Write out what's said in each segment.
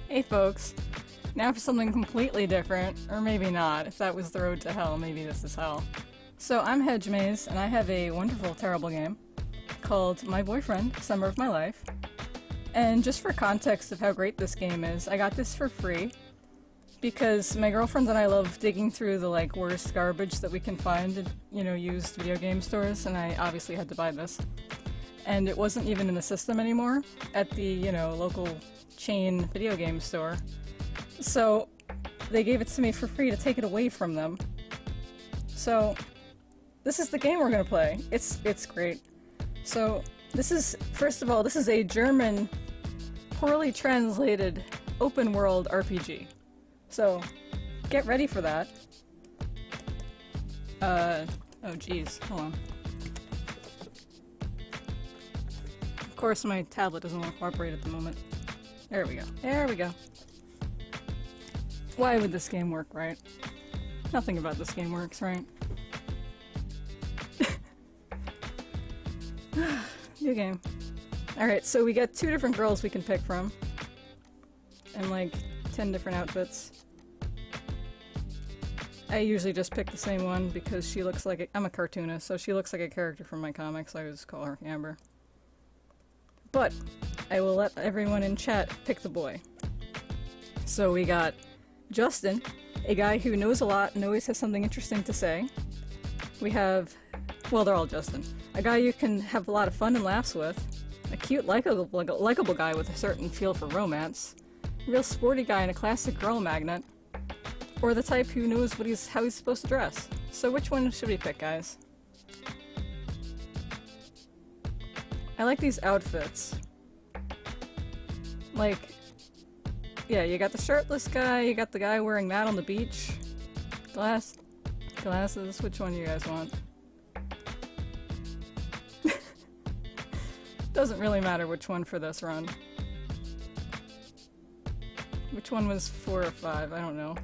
Hey folks, now for something completely different, or maybe not. If that was the road to hell, maybe this is hell. So I'm hedgemaze, and I have a wonderful, terrible game called My Boyfriend, Summer of My Life. And just for context of how great this game is, I got this for free because my girlfriend and I love digging through the worst garbage that we can find in, used video game stores, and I obviously had to buy this. And it wasn't even in the system anymore at the, local chain video game store. So they gave it to me for free to take it away from them. So this is the game we're gonna play. It's great. So this is, first of all, this is a German, poorly translated open world RPG. So get ready for that. Oh geez, hold on. Of course my tablet doesn't want to cooperate at the moment. There we go. There we go. Why would this game work, right? Nothing about this game works, right? New game. Alright, so we got 2 different girls we can pick from. And 10 different outfits. I usually just pick the same one because she looks like I'm a cartoonist, so she looks like a character from my comics, so I just call her Amber. But I will let everyone in chat pick the boy. So we got Justin, a guy who knows a lot and always has something interesting to say. We have, well, they're all Justin. A guy you can have a lot of fun and laughs with. A cute, likable guy with a certain feel for romance. A real sporty guy and a classic girl magnet. Or the type who knows how he's supposed to dress. So which one should we pick, guys? I like these outfits. Yeah, you got the shirtless guy, you got the guy wearing that on the beach. Glasses, which one do you guys want? Doesn't really matter which one for this run. Which one was 4 or 5? I don't know.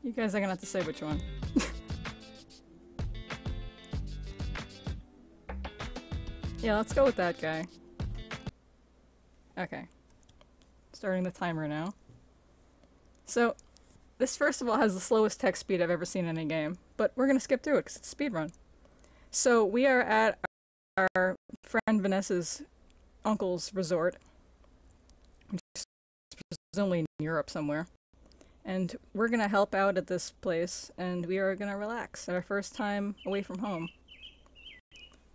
You guys are gonna have to say which one. Yeah, let's go with that guy. Okay. Starting the timer now. So, this first of all has the slowest text speed I've ever seen in a game, but we're gonna skip through it because it's a speedrun. So, we are at our friend Vanessa's uncle's resort, which is presumably in Europe somewhere. And we're gonna help out at this place, and we are gonna relax at our first time away from home.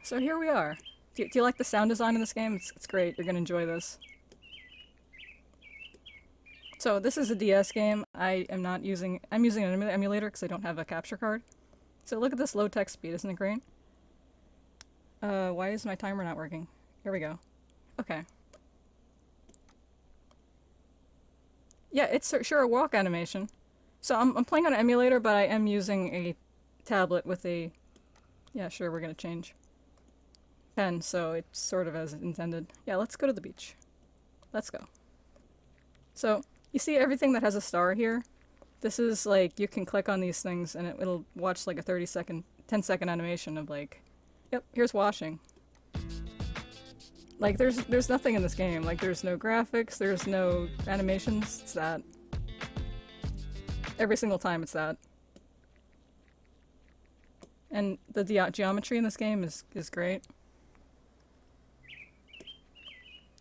So here we are. Do you like the sound design in this game? It's great. You're gonna enjoy this. So this is a DS game. I'm using an emulator because I don't have a capture card. So look at this low text speed. Isn't it great? Why is my timer not working? Here we go. Okay. Yeah, it's sure a walk animation. So I'm playing on an emulator, but I am using a tablet with a... Yeah, sure, we're gonna change. Pen, so it's sort of as intended. Yeah, let's go to the beach. Let's go. So, you see everything that has a star here? This is you can click on these things and it'll watch a 10-second animation of yep, here's washing. There's nothing in this game. There's no graphics, there's no animations, it's that. Every single time it's that. And the geometry in this game is great.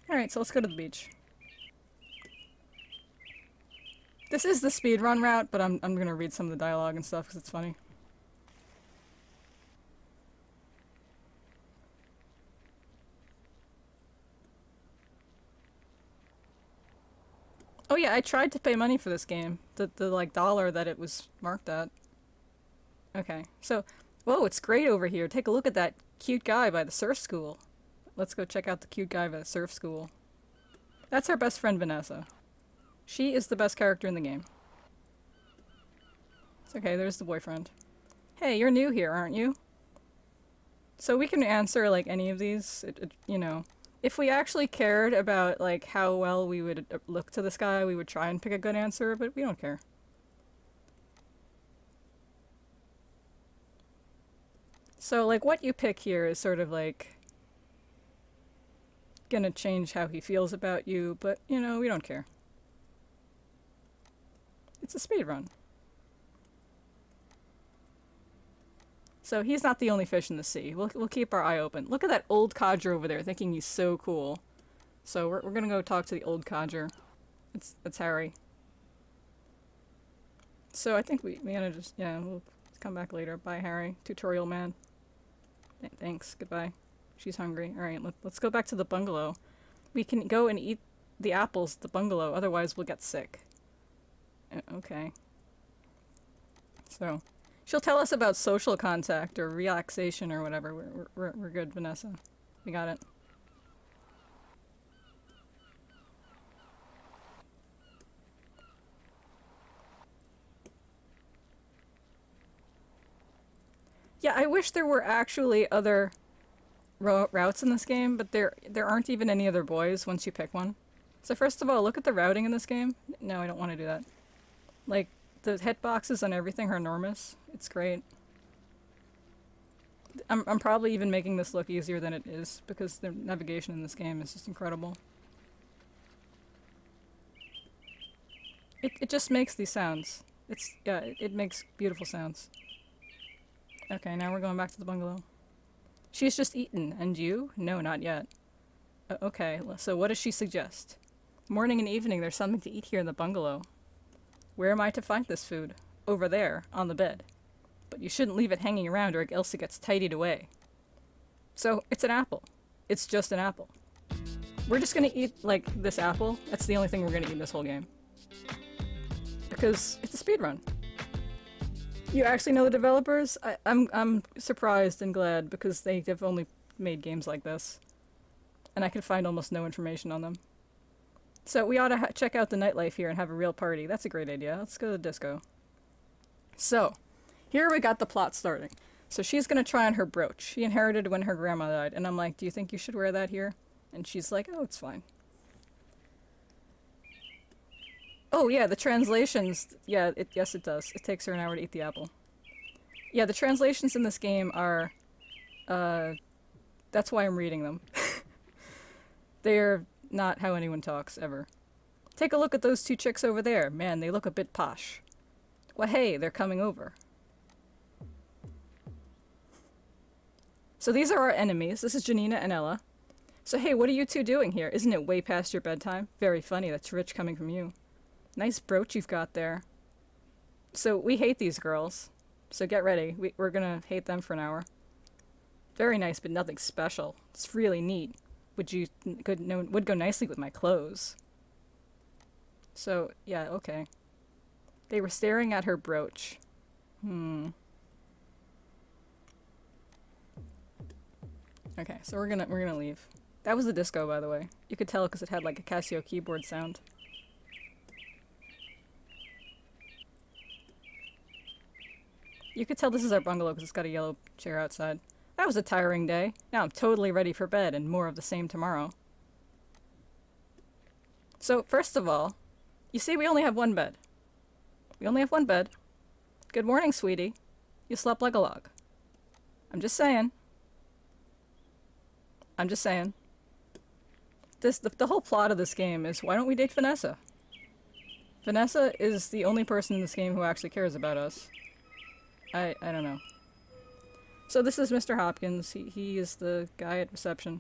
Alright, so let's go to the beach. This is the speedrun route, but I'm gonna read some of the dialogue and stuff because it's funny. Oh yeah, I tried to pay money for this game. The dollar that it was marked at. Okay, so, whoa, it's great over here. Take a look at that cute guy by the surf school. Let's go check out the cute guy by the surf school. That's our best friend, Vanessa. She is the best character in the game. It's okay, there's the boyfriend. Hey, you're new here, aren't you? So we can answer, any of these, If we actually cared about, like, how well we would look to the sky, we would try and pick a good answer, but we don't care. So, like, what you pick here is sort of, like, gonna change how he feels about you, but, you know, we don't care. It's a speed run. So he's not the only fish in the sea. We'll keep our eye open. Look at that old codger over there, thinking he's so cool. So we're gonna go talk to the old codger. It's Harry. So I think we gotta just, yeah, we'll come back later. Bye, Harry. Tutorial man. Thanks. Goodbye. She's hungry. All right, let's go back to the bungalow. We can go and eat the apples at the bungalow. Otherwise, we'll get sick. Okay. So. She'll tell us about social contact or relaxation or whatever. We're good, Vanessa. We got it. Yeah, I wish there were actually other routes in this game, but there aren't even any other boys once you pick one. So first of all, look at the routing in this game. No, I don't want to do that. Like, the hitboxes on everything are enormous. It's great. I'm probably even making this look easier than it is because the navigation in this game is just incredible. It just makes these sounds. Yeah, it makes beautiful sounds. Okay, now we're going back to the bungalow. She's just eaten, and you? No, not yet. Okay, so what does she suggest? Morning and evening, there's something to eat here in the bungalow. Where am I to find this food? Over there, on the bed. But you shouldn't leave it hanging around or else it gets tidied away. So, it's an apple. It's just an apple. We're just gonna eat, like, this apple. That's the only thing we're gonna eat in this whole game. Because it's a speedrun. You actually know the developers? I'm surprised and glad because they have only made games like this. And I can find almost no information on them. So we ought to check out the nightlife here and have a real party. That's a great idea. Let's go to the disco. So, here we got the plot starting. So she's going to try on her brooch. She inherited when her grandma died. And I'm like, do you think you should wear that here? And she's like, oh, it's fine. Oh, yeah, the translations. Yeah, yes, it does. It takes her an hour to eat the apple. Yeah, the translations in this game are... that's why I'm reading them. They're not how anyone talks, ever. Take a look at those two chicks over there. Man, they look a bit posh. Well, hey, they're coming over. So these are our enemies. This is Janina and Ella. So hey, what are you two doing here? Isn't it way past your bedtime? Very funny, that's rich coming from you. Nice brooch you've got there. So we hate these girls. So get ready. We're gonna hate them for an hour. Very nice, but nothing special. It's really neat. Would go nicely with my clothes. So, yeah, okay. They were staring at her brooch. Okay, so we're gonna leave. That was the disco, by the way. You could tell because it had like a Casio keyboard sound. You could tell this is our bungalow because it's got a yellow chair outside. That was a tiring day. Now I'm totally ready for bed and more of the same tomorrow. So, first of all, you see we only have one bed. We only have one bed. Good morning, sweetie. You slept like a log. I'm just saying. I'm just saying. The whole plot of this game is, why don't we date Vanessa? Vanessa is the only person in this game who actually cares about us. I don't know. So this is Mr. Hopkins. He is the guy at reception.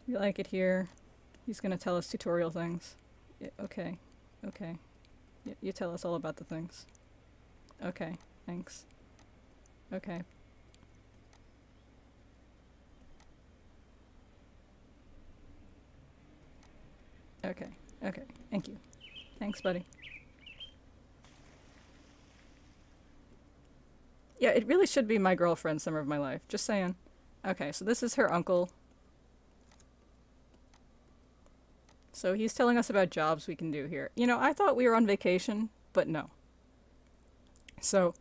We like it here. He's gonna tell us tutorial things. Yeah, okay. Okay. You tell us all about the things. Okay. Thanks. Okay. Okay. Okay. Thank you. Thanks, buddy. Yeah, it really should be my girlfriend summer of my life. Just saying. Okay, so this is her uncle. So he's telling us about jobs we can do here. You know, I thought we were on vacation, but no. So,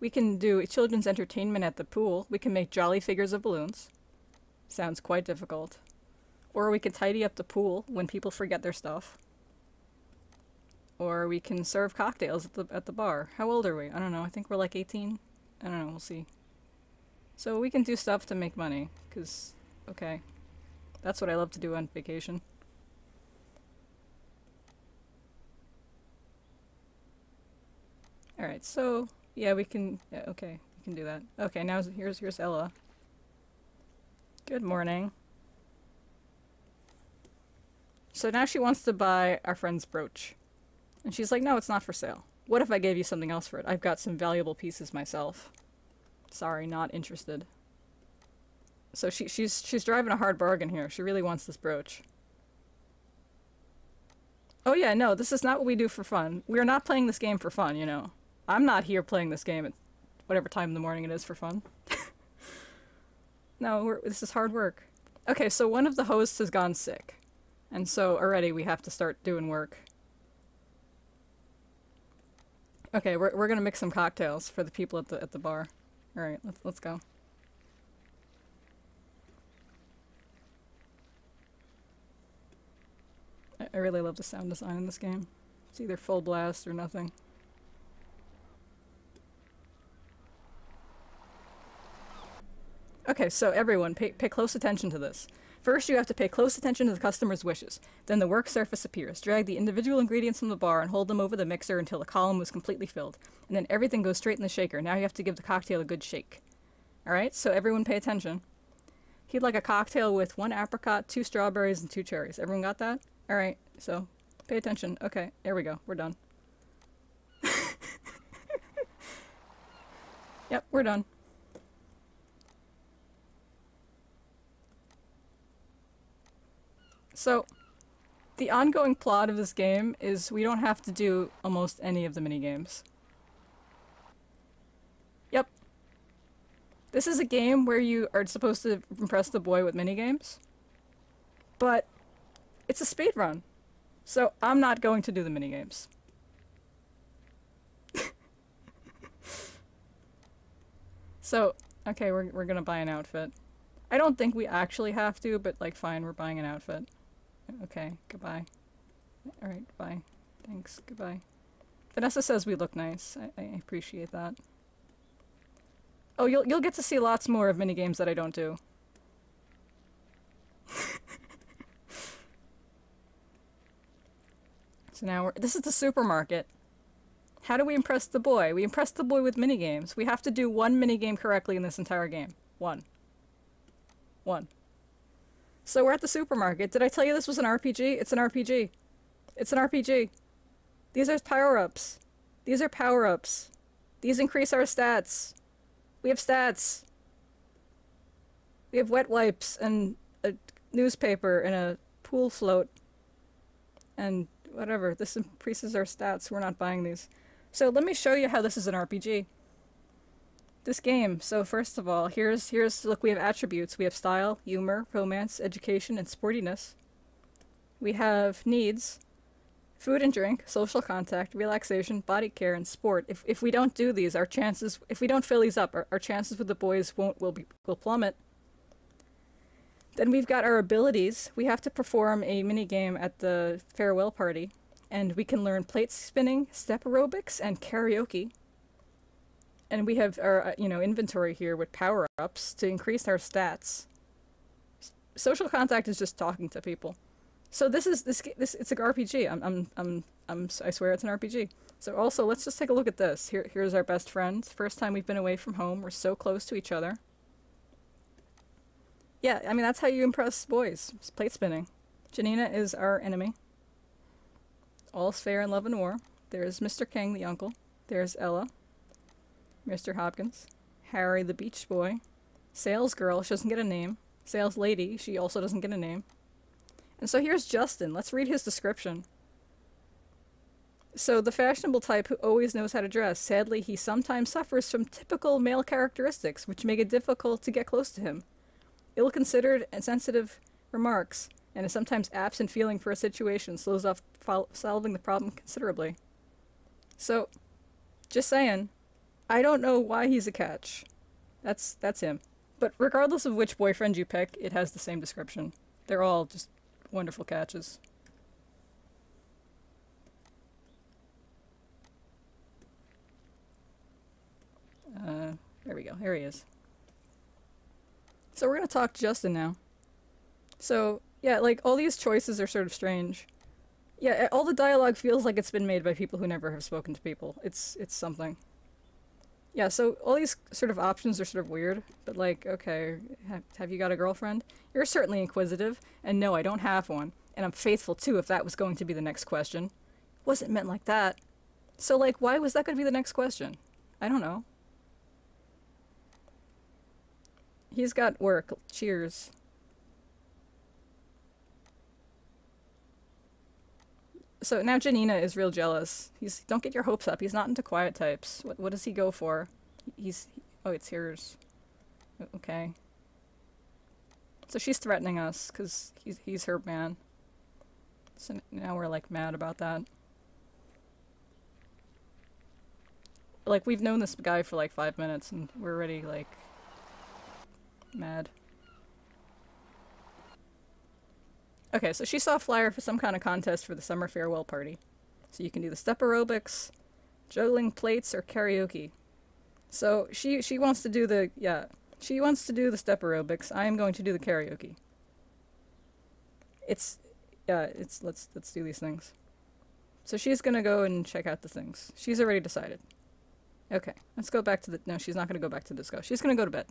we can do children's entertainment at the pool. We can make jolly figures of balloons. Sounds quite difficult. Or we can tidy up the pool when people forget their stuff. Or we can serve cocktails at the bar. How old are we? I don't know. I think we're like 18. I don't know. We'll see. So we can do stuff to make money. Because, okay. That's what I love to do on vacation. Alright, so, yeah, we can, yeah, okay, we can do that. Okay, now here's Ella. Good morning. So now she wants to buy our friend's brooch. And she's like, no, it's not for sale. What if I gave you something else for it? I've got some valuable pieces myself. Sorry, not interested. So she's driving a hard bargain here. She really wants this brooch. Oh yeah, no, this is not what we do for fun. We are not playing this game for fun, you know. I'm not here playing this game at whatever time in the morning it is for fun. No, this is hard work. Okay, so one of the hosts has gone sick. And so already we have to start doing work. Okay, we're gonna mix some cocktails for the people at the bar. All right, let's go. I really love the sound design in this game. It's either full blast or nothing. Okay, so everyone, pay close attention to this. First, you have to pay close attention to the customer's wishes. Then the work surface appears. Drag the individual ingredients from the bar and hold them over the mixer until the column was completely filled. And then everything goes straight in the shaker. Now you have to give the cocktail a good shake. Alright, so everyone pay attention. He'd like a cocktail with 1 apricot, 2 strawberries, and 2 cherries. Everyone got that? Alright, so pay attention. Okay, there we go. We're done. Yep, we're done. So, the ongoing plot of this game is we don't have to do almost any of the minigames. Yep. This is a game where you are supposed to impress the boy with minigames. But, it's a speedrun. So, I'm not going to do the minigames. So, okay, we're gonna buy an outfit. I don't think we actually have to, but like, fine, we're buying an outfit. Okay, goodbye. Alright, bye. Thanks, goodbye. Vanessa says we look nice. I appreciate that. Oh, you'll get to see lots more of minigames that I don't do. So now this is the supermarket. How do we impress the boy? We impress the boy with minigames. We have to do 1 minigame correctly in this entire game. 1. So we're at the supermarket. Did I tell you this was an RPG? It's an RPG. It's an RPG. These are power-ups. These are power-ups. These increase our stats. We have stats. We have wet wipes and a newspaper and a pool float. And whatever. This increases our stats. We're not buying these. So let me show you how this is an RPG. This game, so first of all, here's look, we have attributes. We have style, humor, romance, education, and sportiness. We have needs, food and drink, social contact, relaxation, body care, and sport. If we don't do these, our chances, if we don't fill these up, our chances with the boys will plummet. Then we've got our abilities. We have to perform a mini game at the farewell party, and we can learn plate spinning, step aerobics, and karaoke. And we have our, inventory here with power-ups to increase our stats. Social contact is just talking to people. So this it's an RPG. I swear it's an RPG. So also, let's just take a look at this. Here's our best friend. First time we've been away from home. We're so close to each other. Yeah, I mean, that's how you impress boys. It's plate spinning. Janina is our enemy. All's fair in love and war. There's Mr. King, the uncle. There's Ella. Mr. Hopkins, Harry the Beach Boy, Sales Girl, she doesn't get a name, Sales Lady, she also doesn't get a name. And so here's Justin. Let's read his description. So, the fashionable type who always knows how to dress. Sadly, he sometimes suffers from typical male characteristics, which make it difficult to get close to him. Ill-considered and sensitive remarks, and is sometimes absent feeling for a situation, slows off solving the problem considerably. So, just saying. I don't know why he's a catch. That's him. But regardless of which boyfriend you pick, it has the same description. They're all just wonderful catches. There we go. Here he is. So we're gonna talk to Justin now. So, yeah, like, all these choices are sort of strange. Yeah, all the dialogue feels like it's been made by people who never have spoken to people. It's something. Yeah, so all these sort of options are sort of weird, but like, okay, have you got a girlfriend? You're certainly inquisitive, and no, I don't have one. And I'm faithful too, if that was going to be the next question. Wasn't meant like that. So, like, why was that going to be the next question? I don't know. He's got work. Cheers. So now Janina is real jealous. Don't get your hopes up. He's not into quiet types. What does he go for? Oh, it's yours. Okay. So she's threatening us because he's her man. So now we're like mad about that. Like, we've known this guy for like 5 minutes and we're already like mad. Okay, so she saw a flyer for some kind of contest for the summer farewell party. So you can do the step aerobics, juggling plates, or karaoke. So she wants to do the, yeah, she wants to do the step aerobics. I am going to do the karaoke. Let's do these things. So she's gonna go and check out the things. She's already decided. Okay, let's go back to the, no, she's not gonna go back to disco. She's gonna go to bed.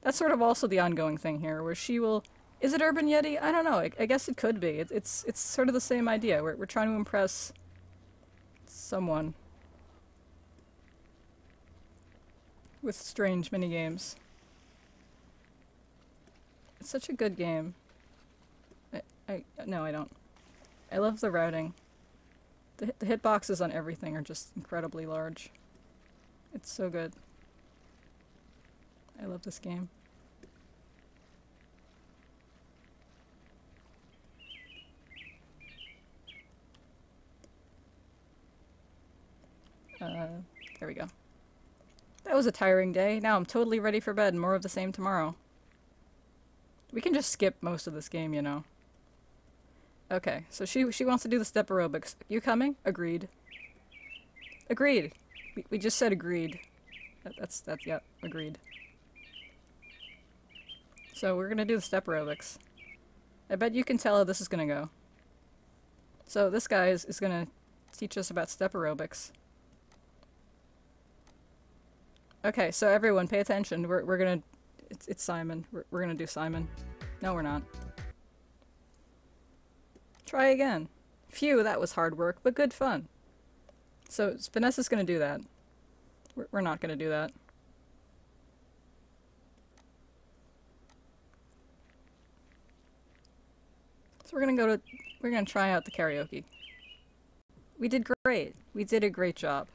That's sort of also the ongoing thing here, where she will, is it Urban Yeti? I don't know, I guess it could be. It's sort of the same idea. We're trying to impress someone with strange minigames. It's such a good game. No, I don't. I love the routing. The hitboxes on everything are just incredibly large. It's so good. I love this game. There we go. That was a tiring day. Now I'm totally ready for bed. More of the same tomorrow. We can just skip most of this game, you know. Okay, so she wants to do the step aerobics. You coming? Agreed. Agreed. We just said agreed. That's yeah, agreed. So we're gonna do the step aerobics. I bet you can tell how this is gonna go. So this guy is gonna teach us about step aerobics. Okay, so everyone pay attention. We're gonna, it's Simon. We're gonna do Simon. No, we're not. Try again. Phew, that was hard work, but good fun. So Vanessa's gonna do that. We're not gonna do that. So we're gonna try out the karaoke. We did great. We did a great job.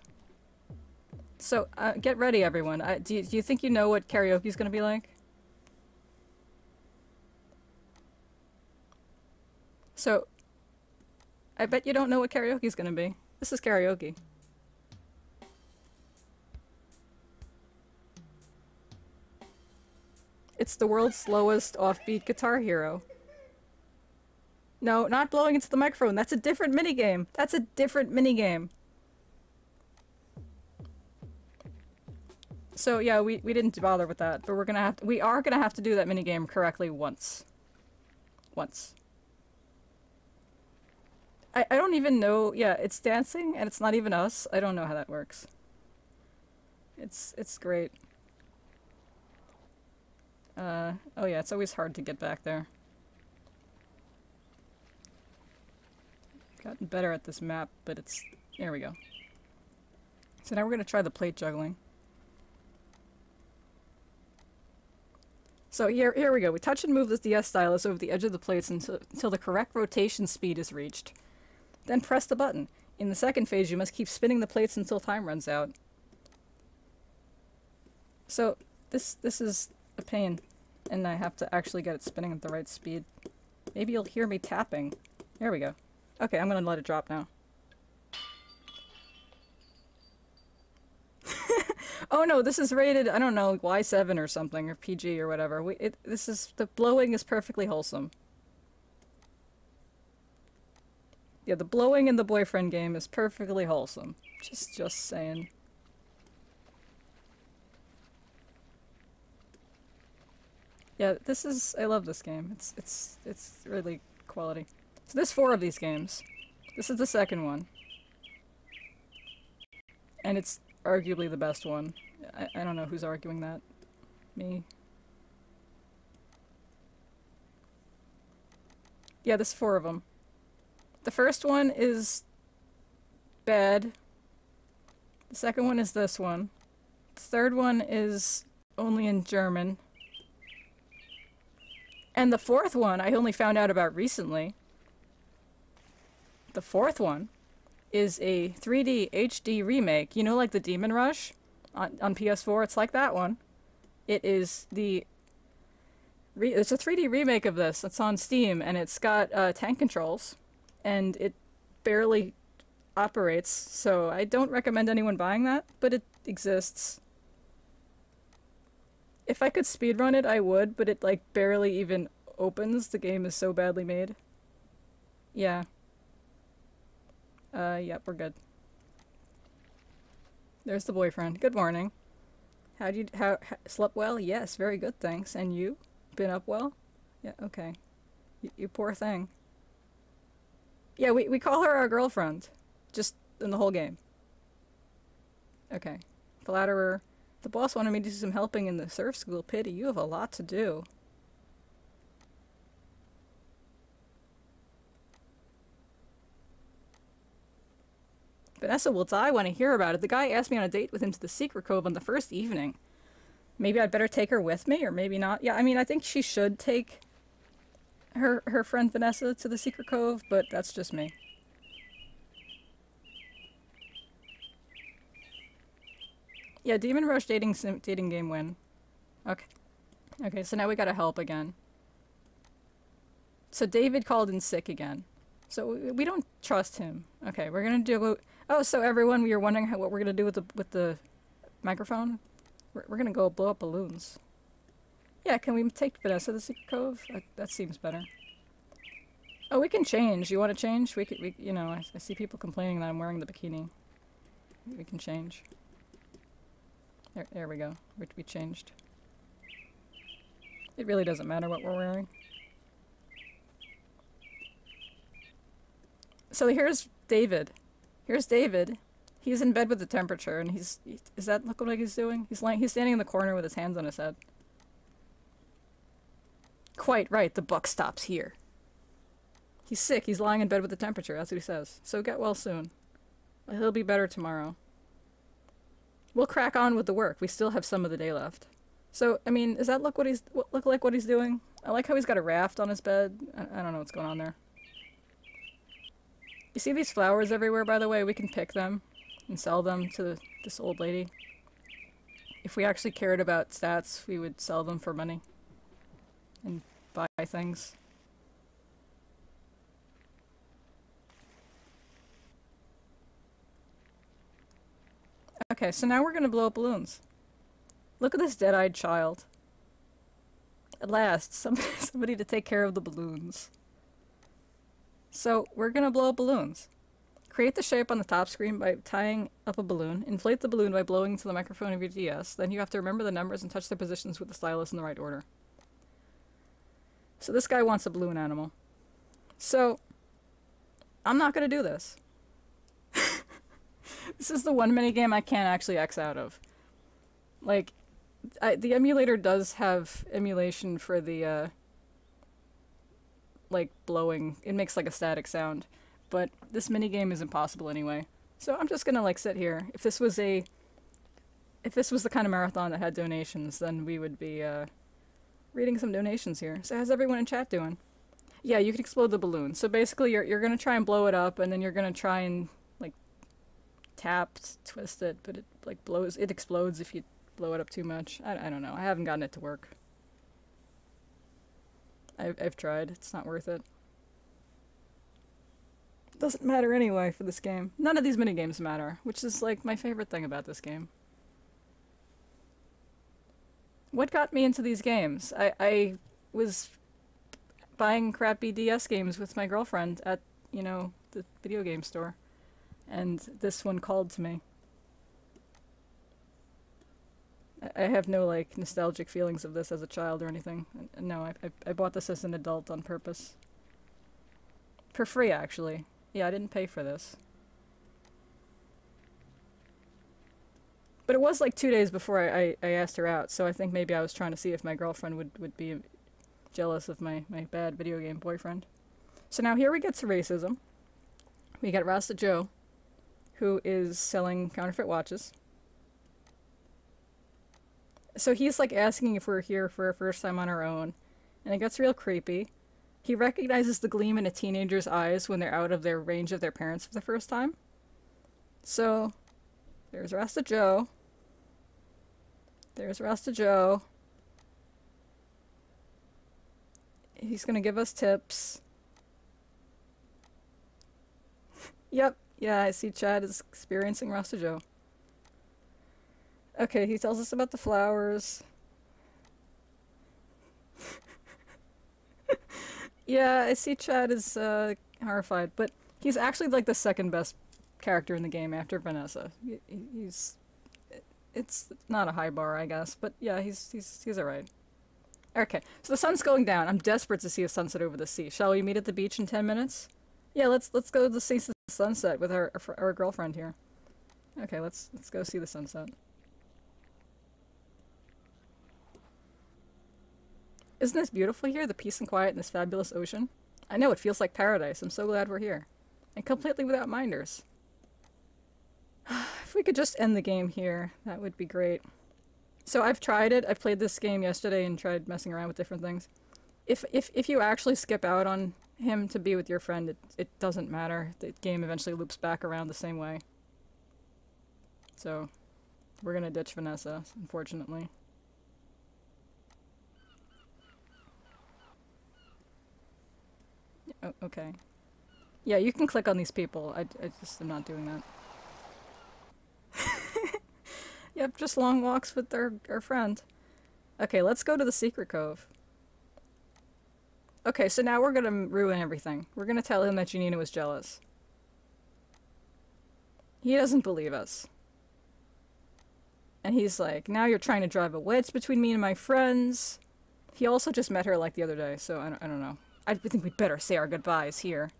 So, get ready, everyone. Do you think you know what karaoke's gonna be like? So, I bet you don't know what karaoke's gonna be. This is karaoke. It's the world's slowest offbeat Guitar Hero. No, not blowing into the microphone. That's a different minigame. That's a different minigame. So yeah, we didn't bother with that, but we are gonna have to do that minigame correctly once. Once. I don't even know, yeah, it's dancing and it's not even us. I don't know how that works. It's great. Oh yeah, it's always hard to get back there. I've gotten better at this map, but it's, there we go. So now we're gonna try the plate juggling. So here we go. We touch and move this DS stylus over the edge of the plates until the correct rotation speed is reached. Then press the button. In the second phase, you must keep spinning the plates until time runs out. So this is a pain, and I have to actually get it spinning at the right speed. Maybe you'll hear me tapping. There we go. Okay, I'm gonna let it drop now. Oh no, this is rated, I don't know, Y7 or something, or PG or whatever. The blowing is perfectly wholesome. Yeah, the blowing in the boyfriend game is perfectly wholesome. Just saying. Yeah, this is, I love this game. It's really quality. So there's 4 of these games. This is the second one. And it's arguably the best one. I don't know who's arguing that. Me. Yeah, there's 4 of them. The first one is bad. The second one is this one. The third one is only in German. And the fourth one I only found out about recently. The fourth one is a 3D HD remake. You know, like the Demon Rush on PS4? It's like that one. It is the... It's a 3D remake of this. It's on Steam, and it's got tank controls. And it barely operates, so I don't recommend anyone buying that, but it exists. If I could speedrun it, I would, but it, like, barely even opens. The game is so badly made. Yeah. Yep, we're good. There's the boyfriend. Good morning. Slept well? Yes, very good, thanks. And you? Been up well? Yeah, okay. You poor thing. Yeah, we call her our girlfriend. Just in the whole game. Okay. Flatterer. The boss wanted me to do some helping in the surf school. Pity, you have a lot to do. Vanessa will die when I hear about it. The guy asked me on a date with him to the Secret Cove on the first evening. Maybe I'd better take her with me, or maybe not. Yeah, I mean, I think she should take her friend Vanessa to the Secret Cove, but that's just me. Yeah, Demon Rush dating game win. Okay. Okay, so now we gotta help again. So David called in sick again. So we don't trust him. Okay, we're gonna do... Oh, so everyone, you're wondering what we're gonna do with the microphone? We're gonna go blow up balloons. Yeah, can we take Vanessa to the Secret Cove? That seems better. Oh, we can change. You want to change? You know, I see people complaining that I'm wearing the bikini. We can change. There we go. We changed. It really doesn't matter what we're wearing. So here's David. Here's David. He's in bed with the temperature, and is that look like he's doing? He's standing in the corner with his hands on his head. Quite right, the buck stops here. He's sick, he's lying in bed with the temperature, that's what he says. So get well soon. He'll be better tomorrow. We'll crack on with the work, we still have some of the day left. So, I mean, does that look like what he's doing? I like how he's got a raft on his bed. I don't know what's going on there. You see these flowers everywhere, by the way? We can pick them and sell them to this old lady. If we actually cared about stats, we would sell them for money. And buy things. Okay, so now we're gonna blow up balloons. Look at this dead-eyed child. At last, somebody to take care of the balloons. So, we're gonna blow up balloons. Create the shape on the top screen by tying up a balloon. Inflate the balloon by blowing into the microphone of your DS. Then you have to remember the numbers and touch their positions with the stylus in the right order. So this guy wants a balloon animal. So, I'm not gonna do this. This is the one minigame I can't actually X out of. Like, the emulator does have emulation for the, like, blowing. It makes, like, a static sound. But this minigame is impossible anyway. So I'm just gonna, like, sit here. If this was the kind of marathon that had donations, then we would be, reading some donations here. So how's everyone in chat doing? Yeah, you can explode the balloon. So basically you're gonna try and blow it up, and then you're gonna try and, like, tap, twist it, but it, like, it explodes if you blow it up too much. I don't know. I haven't gotten it to work. I've tried. It's not worth it. Doesn't matter anyway for this game. None of these minigames matter, which is, like, my favorite thing about this game. What got me into these games? I was buying crappy DS games with my girlfriend at, you know, the video game store, and this one called to me. I have no, like, nostalgic feelings of this as a child or anything. No, I bought this as an adult on purpose. For free, actually. Yeah, I didn't pay for this. But it was like 2 days before I asked her out, so I think maybe I was trying to see if my girlfriend would be jealous of my bad video game boyfriend. So now here we get to racism. We got Rasta Joe, who is selling counterfeit watches. So he's like asking if we're here for our first time on our own, and it gets real creepy. He recognizes the gleam in a teenager's eyes when they're out of their range of their parents for the first time. So, there's Rasta Joe. There's Rasta Joe. He's gonna give us tips. Yep, yeah, I see Chad is experiencing Rasta Joe. Okay, he tells us about the flowers. Yeah, I see Chad is horrified, but he's actually like the second best character in the game after Vanessa. It's not a high bar, I guess, but yeah, he's alright. Okay, so the sun's going down. I'm desperate to see a sunset over the sea. Shall we meet at the beach in 10 minutes? Yeah, let's go to see the sunset with our girlfriend here. Okay, let's go see the sunset. Isn't this beautiful here? The peace and quiet in this fabulous ocean? I know, it feels like paradise. I'm so glad we're here. And completely without minders. If we could just end the game here, that would be great. So I've tried it. I played this game yesterday and tried messing around with different things. If you actually skip out on him to be with your friend, it doesn't matter. The game eventually loops back around the same way. So, we're gonna ditch Vanessa, unfortunately. Oh, okay. Yeah, you can click on these people. I just am not doing that. Yep, just long walks with our friend. Okay, let's go to the secret cove. Okay, so now we're gonna ruin everything. We're gonna tell him that Janina was jealous. He doesn't believe us. And he's like, now you're trying to drive a wedge between me and my friends. He also just met her like the other day, so I don't know. I think we'd better say our goodbyes here.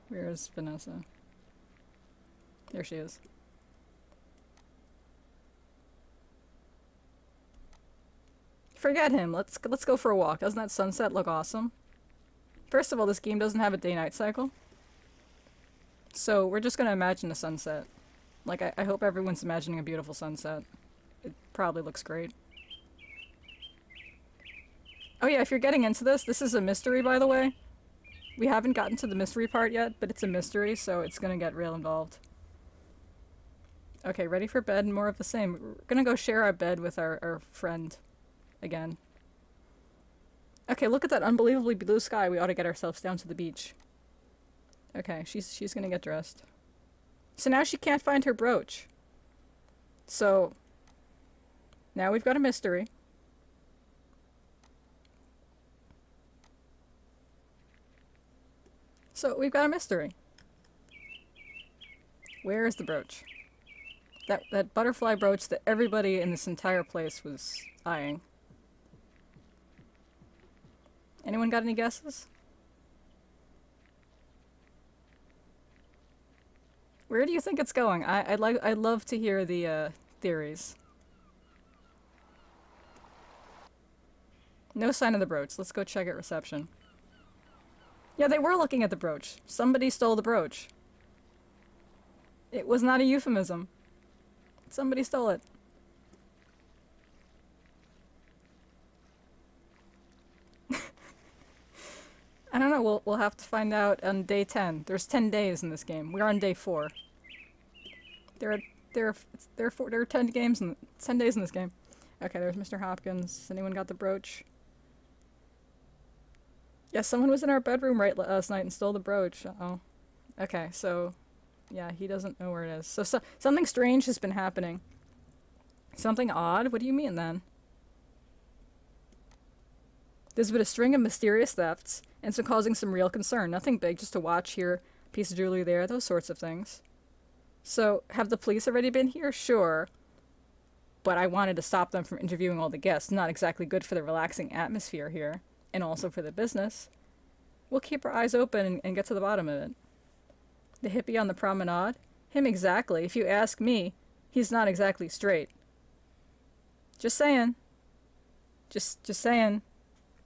Where's Vanessa? There she is. Forget him. Let's go for a walk. Doesn't that sunset look awesome? First of all, this game doesn't have a day-night cycle. So we're just gonna imagine a sunset. Like, I hope everyone's imagining a beautiful sunset. It probably looks great. Oh yeah, if you're getting into this is a mystery, by the way. We haven't gotten to the mystery part yet, but it's a mystery, so it's gonna get real involved. Okay, ready for bed and more of the same. We're gonna go share our bed with our friend again. Okay, look at that unbelievably blue sky. We ought to get ourselves down to the beach. Okay, she's gonna get dressed. So now she can't find her brooch. So now we've got a mystery. So we've got a mystery. Where is the brooch? That butterfly brooch that everybody in this entire place was eyeing. Anyone got any guesses? Where do you think it's going? I'd love to hear the theories. No sign of the brooch. Let's go check at reception. Yeah, they were looking at the brooch. Somebody stole the brooch. It was not a euphemism. Somebody stole it. I don't know, we'll have to find out on day 10. There's 10 days in this game. We're on day 4. There are 10 games in 10 days in this game. Okay, there's Mr. Hopkins. Anyone got the brooch? Yeah, someone was in our bedroom last night and stole the brooch. Uh-oh. Okay, so yeah, he doesn't know where it is. So something strange has been happening. Something odd? What do you mean then? There's been a string of mysterious thefts, and it's causing some real concern. Nothing big, just a watch here, piece of jewelry there, those sorts of things. So, have the police already been here? Sure. But I wanted to stop them from interviewing all the guests. Not exactly good for the relaxing atmosphere here, and also for the business. We'll keep our eyes open and get to the bottom of it. The hippie on the promenade? Him exactly. If you ask me, he's not exactly straight. Just saying. Just saying.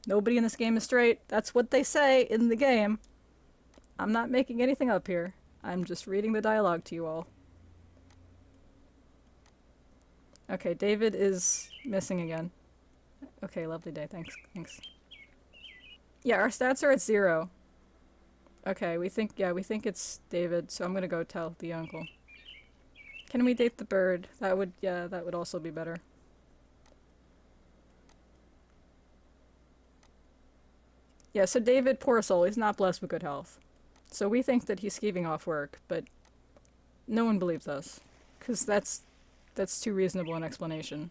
Nobody in this game is straight. That's what they say in the game. I'm not making anything up here. I'm just reading the dialogue to you all. Okay, David is missing again. Okay, lovely day. Thanks. Yeah, our stats are at 0. Okay, we think it's David, so I'm gonna go tell the uncle. Can we date the bird? That would also be better. Yeah, so David, poor soul, he's not blessed with good health. So we think that he's skeeving off work, but no one believes us. Because that's too reasonable an explanation.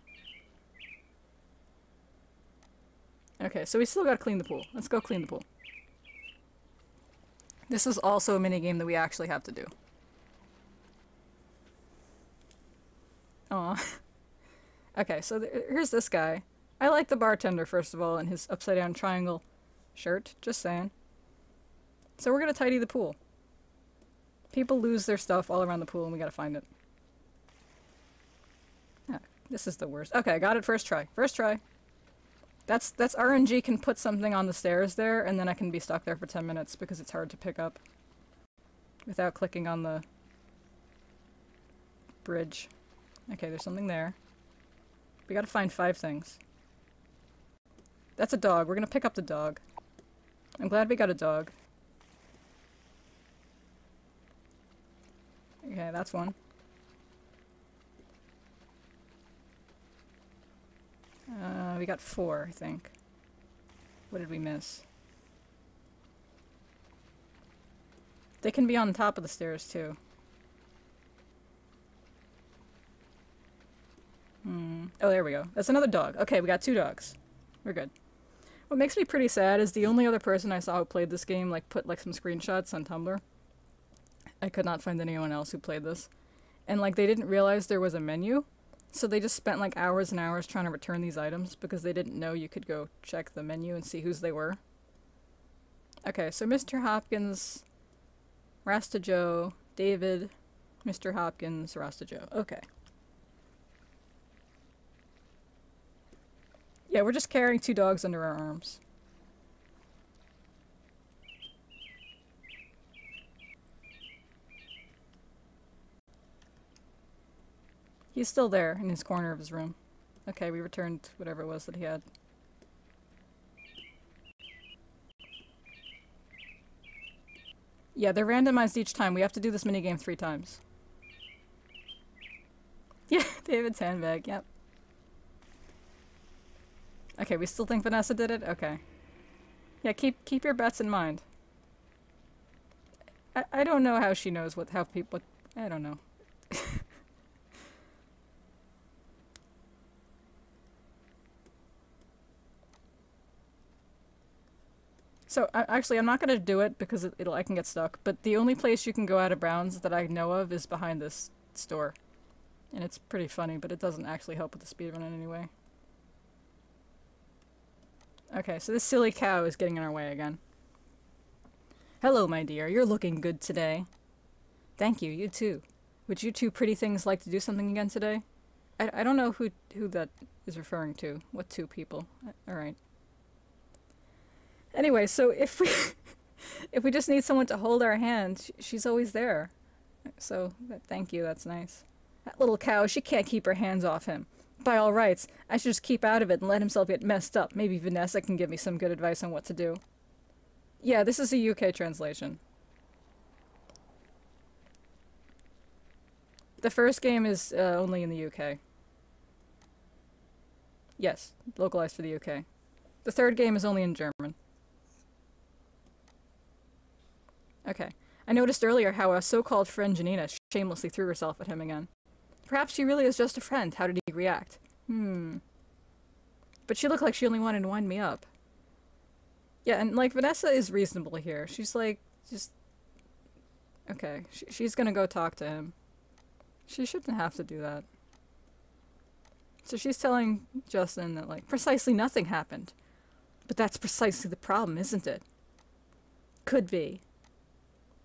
Okay, so we still gotta clean the pool. Let's go clean the pool. This is also a minigame that we actually have to do. Aw. Okay, so here's this guy. I like the bartender, first of all, and his upside-down triangle shirt. Just saying. So we're gonna tidy the pool. People lose their stuff all around the pool, and we gotta find it. Ah, this is the worst. Okay, I got it first try. First try. That's RNG can put something on the stairs there, and then I can be stuck there for 10 minutes because it's hard to pick up without clicking on the bridge. Okay, there's something there. We gotta find 5 things. That's a dog. We're gonna pick up the dog. I'm glad we got a dog. Okay, that's one. We got 4, I think. What did we miss? They can be on top of the stairs, too. Oh, there we go. That's another dog. Okay, we got 2 dogs. We're good. What makes me pretty sad is the only other person I saw who played this game, like, put, like, some screenshots on Tumblr. I could not find anyone else who played this. And, like, they didn't realize there was a menu. So they just spent like hours and hours trying to return these items because they didn't know you could go check the menu and see whose they were. Okay, so Mr. Hopkins, Rasta Joe, David, Mr. Hopkins, Rasta Joe. Okay. Yeah, we're just carrying 2 dogs under our arms. He's still there in his corner of his room. Okay, we returned whatever it was that he had. Yeah, they're randomized each time. We have to do this minigame 3 times. Yeah, David's handbag, yep. Okay, we still think Vanessa did it? Okay. Yeah, keep your bets in mind. I don't know how she knows how people... I don't know. So, actually, I'm not going to do it because I can get stuck, but the only place you can go out of bounds that I know of is behind this store. And it's pretty funny, but it doesn't actually help with the speedrun in any way. Okay, so this silly cow is getting in our way again. Hello, my dear. You're looking good today. Thank you, you too. Would you 2 pretty things like to do something again today? I don't know who that is referring to. What 2 people? Alright. Anyway, so if we just need someone to hold our hand, she's always there. So, thank you, that's nice. That little cow, she can't keep her hands off him. By all rights, I should just keep out of it and let himself get messed up. Maybe Vanessa can give me some good advice on what to do. Yeah, this is a UK translation. The first game is only in the UK. Yes, localized for the UK. The third game is only in German. Okay. I noticed earlier how a so-called friend Janina shamelessly threw herself at him again. Perhaps she really is just a friend. How did he react? But she looked like she only wanted to wind me up. Yeah, and like Vanessa is reasonable here. She's like, just okay. She's gonna go talk to him. She shouldn't have to do that. So she's telling Justin that like precisely nothing happened. But that's precisely the problem, isn't it? Could be.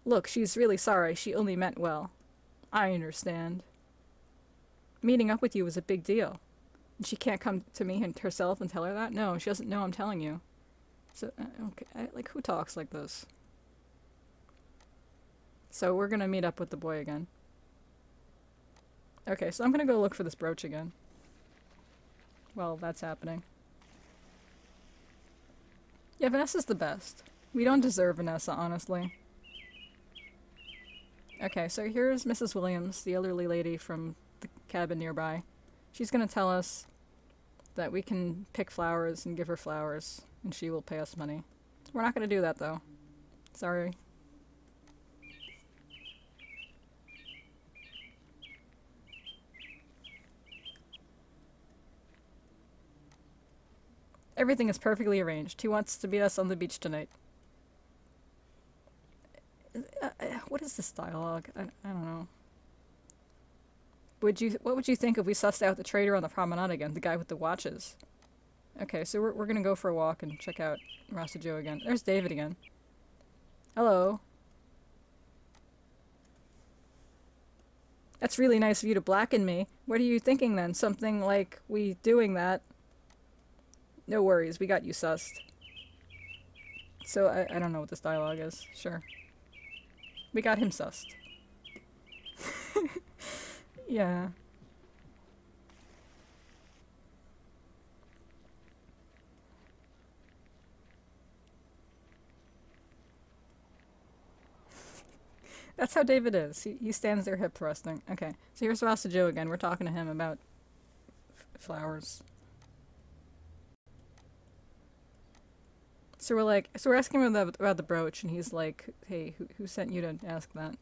Look, she's really sorry. She only meant well. I understand. Meeting up with you was a big deal. And she can't come to me and herself and tell her that? No, she doesn't know I'm telling you. So, okay, like, who talks like this? So we're gonna meet up with the boy again. Okay, so I'm gonna go look for this brooch again. Well, that's happening. Yeah, Vanessa's the best. We don't deserve Vanessa, honestly. Okay, so here's Mrs. Williams, the elderly lady from the cabin nearby. She's gonna tell us that we can pick flowers and give her flowers, and she will pay us money. We're not gonna do that, though. Sorry. Everything is perfectly arranged. He wants to meet us on the beach tonight. What is this dialogue? I don't know. What would you think if we sussed out the trader on the promenade again, the guy with the watches? Okay, so we're gonna go for a walk and check out Rasta Joe again. There's David again. Hello. That's really nice of you to blacken me. What are you thinking then? Something like we doing that? No worries, we got you sussed. So I don't know what this dialogue is. Sure. We got him sussed. Yeah. That's how David is. He stands there hip thrusting. Okay, so here's Rasta Joe again. We're talking to him about flowers. So we're asking him about the brooch, and he's like, hey, who sent you to ask that?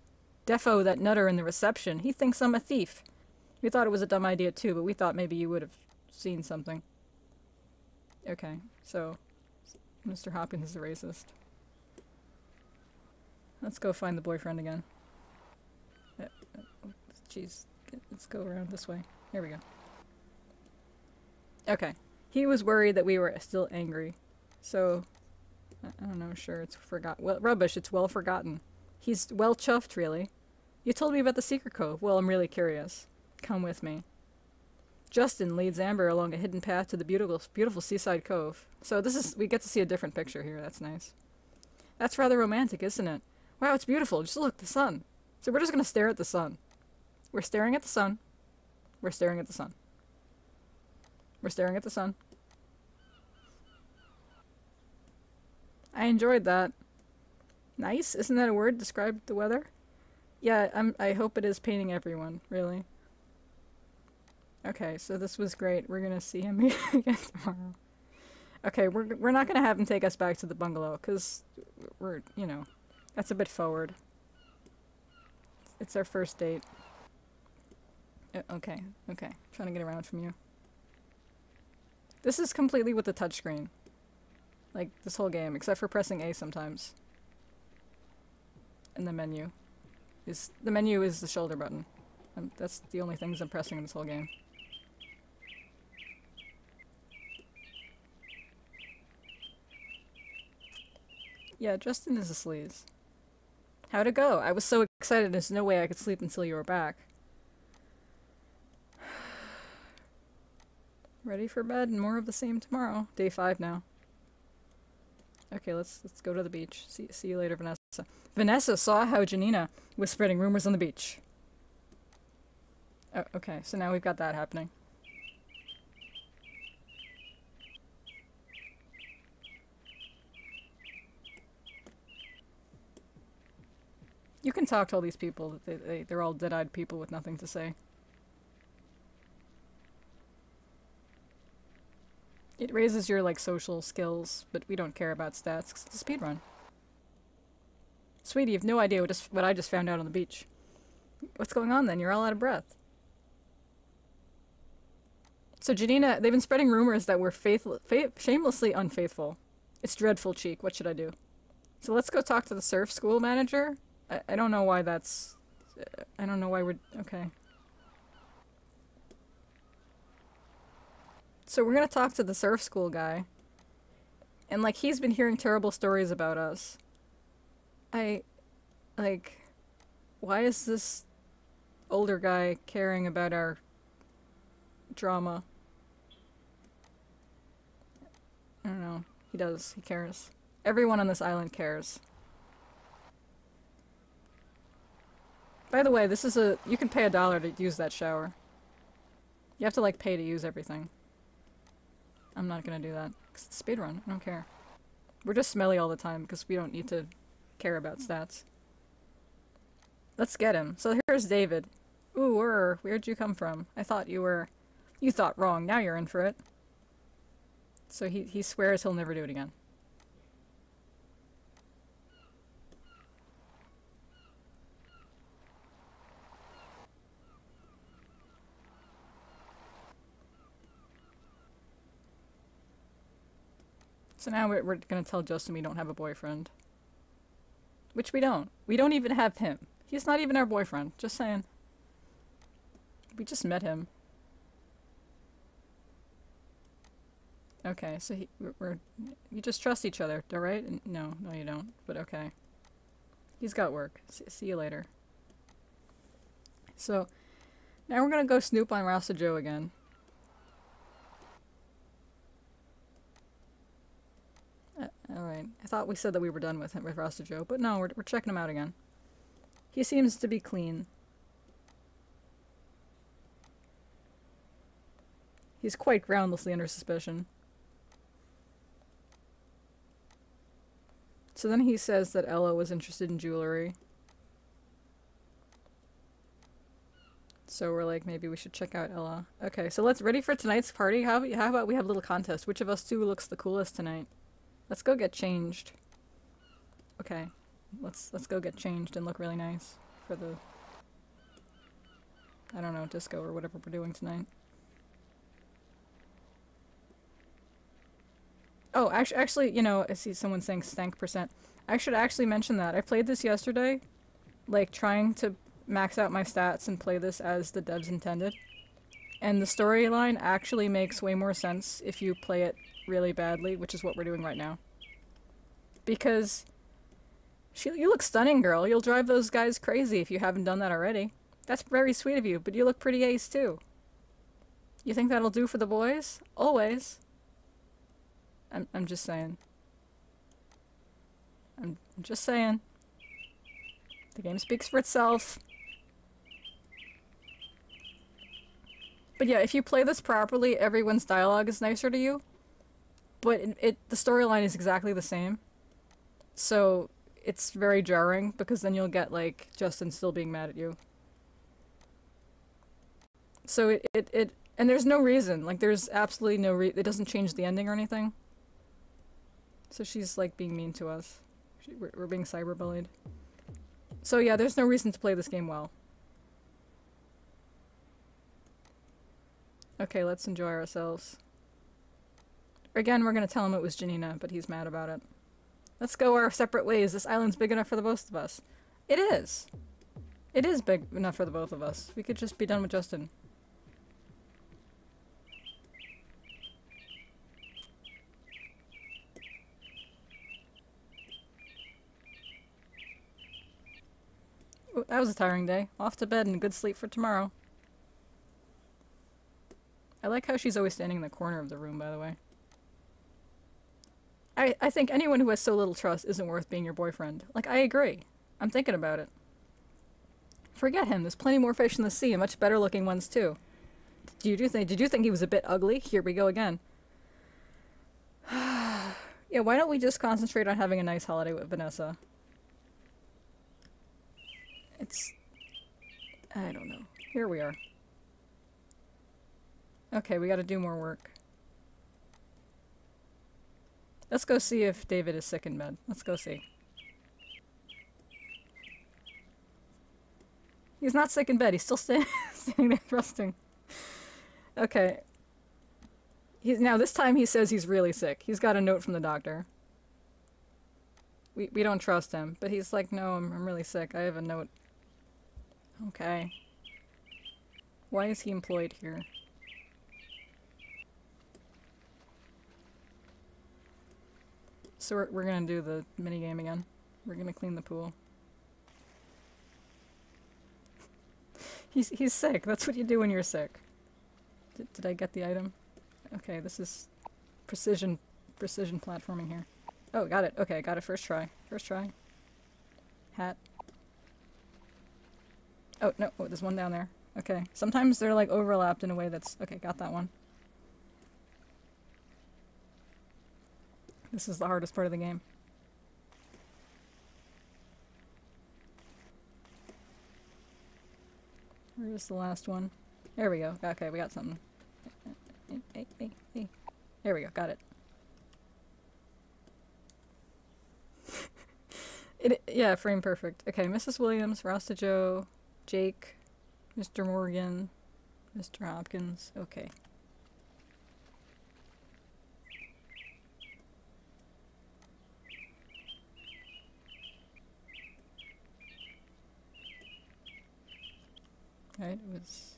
Defo, that nutter in the reception. He thinks I'm a thief. We thought it was a dumb idea too, but we thought maybe you would have seen something. Okay, so Mr. Hopkins is a racist. Let's go find the boyfriend again. Jeez, let's go around this way. Here we go. Okay, he was worried that we were still angry, so I don't know. Sure, it's well, rubbish. It's well forgotten. He's well chuffed, really. You told me about the secret cove. Well, I'm really curious. Come with me. Justin leads Amber along a hidden path to the beautiful seaside cove. So we get to see a different picture here. That's nice. That's rather romantic, isn't it? Wow, it's beautiful. Just look, the sun. So we're just gonna stare at the sun. We're staring at the sun. We're staring at the sun. We're staring at the sun. I enjoyed that. Nice? Isn't that a word? Describe the weather? Yeah, I hope it is painting everyone, really. Okay, so this was great. We're gonna see him again tomorrow. Okay, we're not gonna have him take us back to the bungalow, because we're, you know, that's a bit forward. It's our first date. Okay. Trying to get around from you. This is completely with the touchscreen. Like, this whole game, except for pressing A sometimes. And the menu is the shoulder button. That's the only things I'm pressing in this whole game. Yeah, Justin is a sleaze. How'd it go? I was so excited, there's no way I could sleep until you were back. Ready for bed and more of the same tomorrow. Day 5 now. Okay, let's go to the beach. See you later, Vanessa. Vanessa saw how Janina was spreading rumors on the beach. Oh, okay, so now we've got that happening. You can talk to all these people. They're all dead-eyed people with nothing to say. It raises your, like, social skills, but we don't care about stats, 'cause it's a speedrun. Sweetie, you have no idea what I just found out on the beach. What's going on then? You're all out of breath. So Janina, they've been spreading rumors that we're shamelessly unfaithful. It's dreadful cheek. What should I do? So let's go talk to the surf school manager. I don't know why that's... I don't know why we're... Okay. So we're gonna talk to the surf school guy. And, like, he's been hearing terrible stories about us. Like... Why is this older guy caring about our drama? I don't know. He does. He cares. Everyone on this island cares. By the way, this is a... You can pay $1 to use that shower. You have to, like, pay to use everything. I'm not gonna do that. 'Cause it's speedrun. I don't care. We're just smelly all the time because we don't need to care about stats. Let's get him. So here's David. Ooh, where'd you come from? I thought you were... You thought wrong. Now you're in for it. So he swears he'll never do it again. So now we're gonna tell Justin we don't have a boyfriend. Which we don't. We don't even have him. He's not even our boyfriend. Just saying. We just met him. Okay, so you just trust each other, alright? No, you don't. But okay. He's got work. See you later. So, now we're gonna go snoop on Rasta Joe again. Alright. I thought we said that we were done with him, with Rasta Joe, but no, we're checking him out again. He seems to be clean. He's quite groundlessly under suspicion. So then he says that Ella was interested in jewelry. So we're like, maybe we should check out Ella. Okay, so let's ready for tonight's party. How about we have a little contest? Which of us two looks the coolest tonight? Let's go get changed. Okay, let's go get changed and look really nice for the, I don't know, disco or whatever we're doing tonight. Oh, actually, you know, I see someone saying stank %. I should actually mention that. I played this yesterday, like trying to max out my stats and play this as the devs intended. And the storyline actually makes way more sense if you play it really badly, which is what we're doing right now. Because you look stunning, girl. You'll drive those guys crazy if you haven't done that already. That's very sweet of you, but you look pretty ace too. You think that'll do for the boys? Always. I'm just saying. I'm just saying. The game speaks for itself. But yeah, if you play this properly, everyone's dialogue is nicer to you. But the storyline is exactly the same. So it's very jarring, because then you'll get, like, Justin still being mad at you. So and there's no reason. Like, there's absolutely no it doesn't change the ending or anything. So she's, like, being mean to us. We're being cyberbullied. So yeah, there's no reason to play this game well. Okay, let's enjoy ourselves. Again, we're gonna tell him it was Janina, but he's mad about it. Let's go our separate ways. This island's big enough for the both of us. It is. It is big enough for the both of us. We could just be done with Justin. Ooh, that was a tiring day. Off to bed and good sleep for tomorrow. I like how she's always standing in the corner of the room, by the way. I think anyone who has so little trust isn't worth being your boyfriend. Like, I agree. I'm thinking about it. Forget him. There's plenty more fish in the sea, and much better looking ones, too. Did you think he was a bit ugly? Here we go again. Yeah, why don't we just concentrate on having a nice holiday with Vanessa? I don't know. Here we are. Okay, we gotta do more work. Let's go see if David is sick in bed. Let's go see. He's not sick in bed. He's still standing there thrusting. Okay. Now this time he says he's really sick. He's got a note from the doctor. We don't trust him. But he's like, no, I'm really sick. I have a note. Okay. Why is he employed here? So we're gonna do the minigame again. We're gonna clean the pool. He's sick. That's what you do when you're sick. Did I get the item? Okay, this is precision platforming here. Oh, got it. Okay, got it first try. First try. Hat. Oh, no. Oh, there's one down there. Okay. Sometimes they're like overlapped in a way that's... Okay, got that one. This is the hardest part of the game. Where's the last one? There we go. Okay, we got something. Hey. There we go. Got it. Yeah, frame perfect. Okay, Mrs. Williams, Rasta Joe, Jake, Mr. Morgan, Mr. Hopkins. Okay. Right, it was...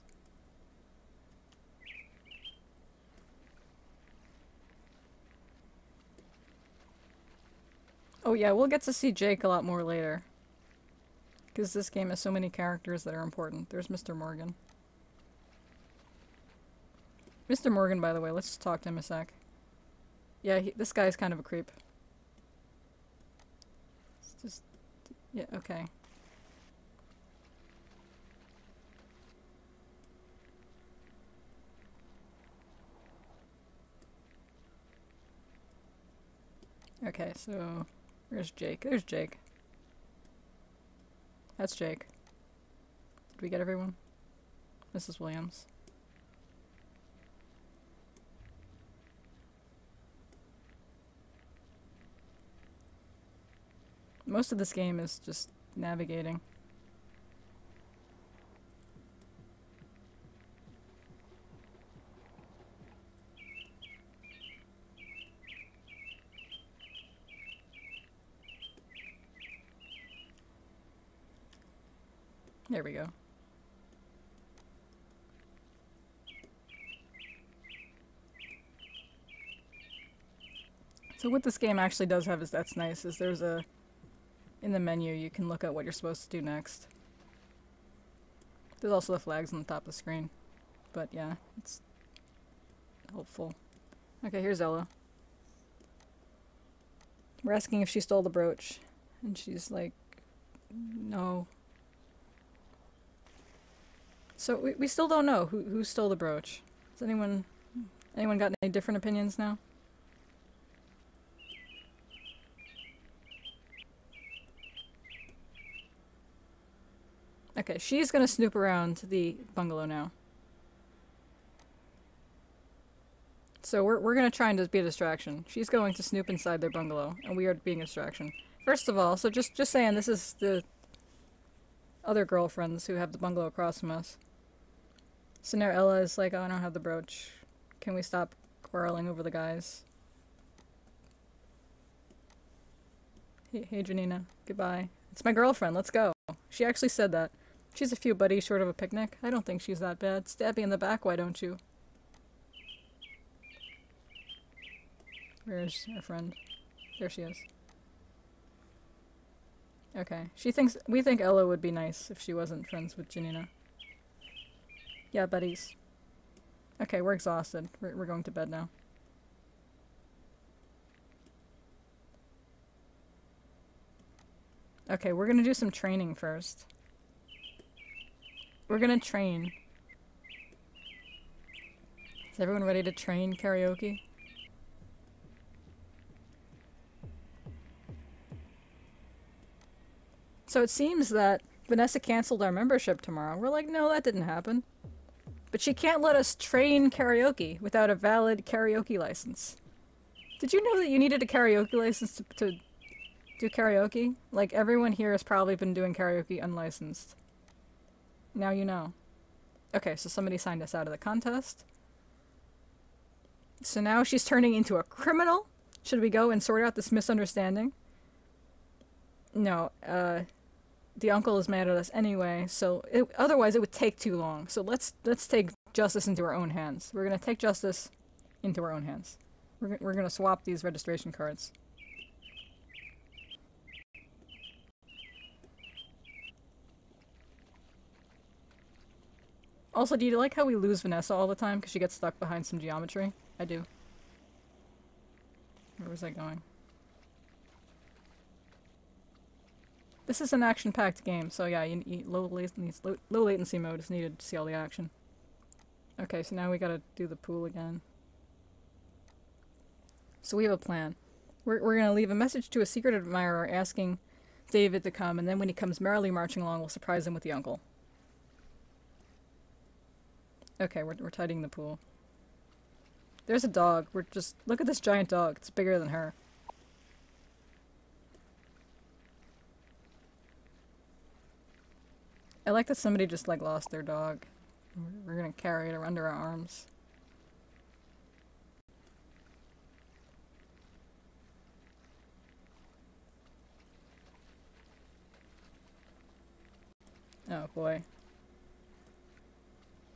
Oh yeah, we'll get to see Jake a lot more later. Because this game has so many characters that are important. There's Mr. Morgan. Mr. Morgan, by the way, let's just talk to him a sec. Yeah, this guy's kind of a creep. It's just... Yeah, okay. Okay, so... Where's Jake? There's Jake. That's Jake. Did we get everyone? Mrs. Williams. Most of this game is just navigating. There we go. So what this game actually does have is that's nice, is there's a... In the menu you can look at what you're supposed to do next. There's also the flags on the top of the screen. But yeah, it's helpful. Okay, here's Ella. We're asking if she stole the brooch. And she's like, no. So we still don't know who stole the brooch. Has anyone got any different opinions now? Okay, she's gonna snoop around the bungalow now. So we're gonna try and just be a distraction. She's going to snoop inside their bungalow, and we are being a distraction. First of all, so just saying, this is the other girlfriends who have the bungalow across from us. So now Ella is like, oh, I don't have the brooch. Can we stop quarreling over the guys? Hey Janina, goodbye. It's my girlfriend, let's go. She actually said that. She's a few buddies short of a picnic. I don't think she's that bad. Stab me in the back, why don't you? Where's our friend? There she is. Okay. We think Ella would be nice if she wasn't friends with Janina. Yeah, buddies. Okay, we're exhausted. We're going to bed now. Okay, we're gonna do some training first. We're gonna train. Is everyone ready to train karaoke? So it seems that Vanessa canceled our membership tomorrow. We're like, no, that didn't happen. But she can't let us train karaoke without a valid karaoke license. Did you know that you needed a karaoke license to do karaoke? Like, everyone here has probably been doing karaoke unlicensed. Now you know. Okay, so somebody signed us out of the contest. So now she's turning into a criminal? Should we go and sort out this misunderstanding? No, the uncle is mad at us anyway, so otherwise it would take too long. So let's take justice into our own hands. We're gonna take justice into our own hands. We're gonna swap these registration cards. Also, do you like how we lose Vanessa all the time because she gets stuck behind some geometry? I do. Where was I going? This is an action-packed game, so yeah, low latency mode is needed to see all the action. Okay, so now we gotta do the pool again. So we have a plan. We're gonna leave a message to a secret admirer asking David to come, and then when he comes merrily marching along, we'll surprise him with the uncle. Okay, we're tidying the pool. There's a dog. Look at this giant dog. It's bigger than her. I like that somebody just, like, lost their dog. We're gonna carry it under our arms. Oh, boy.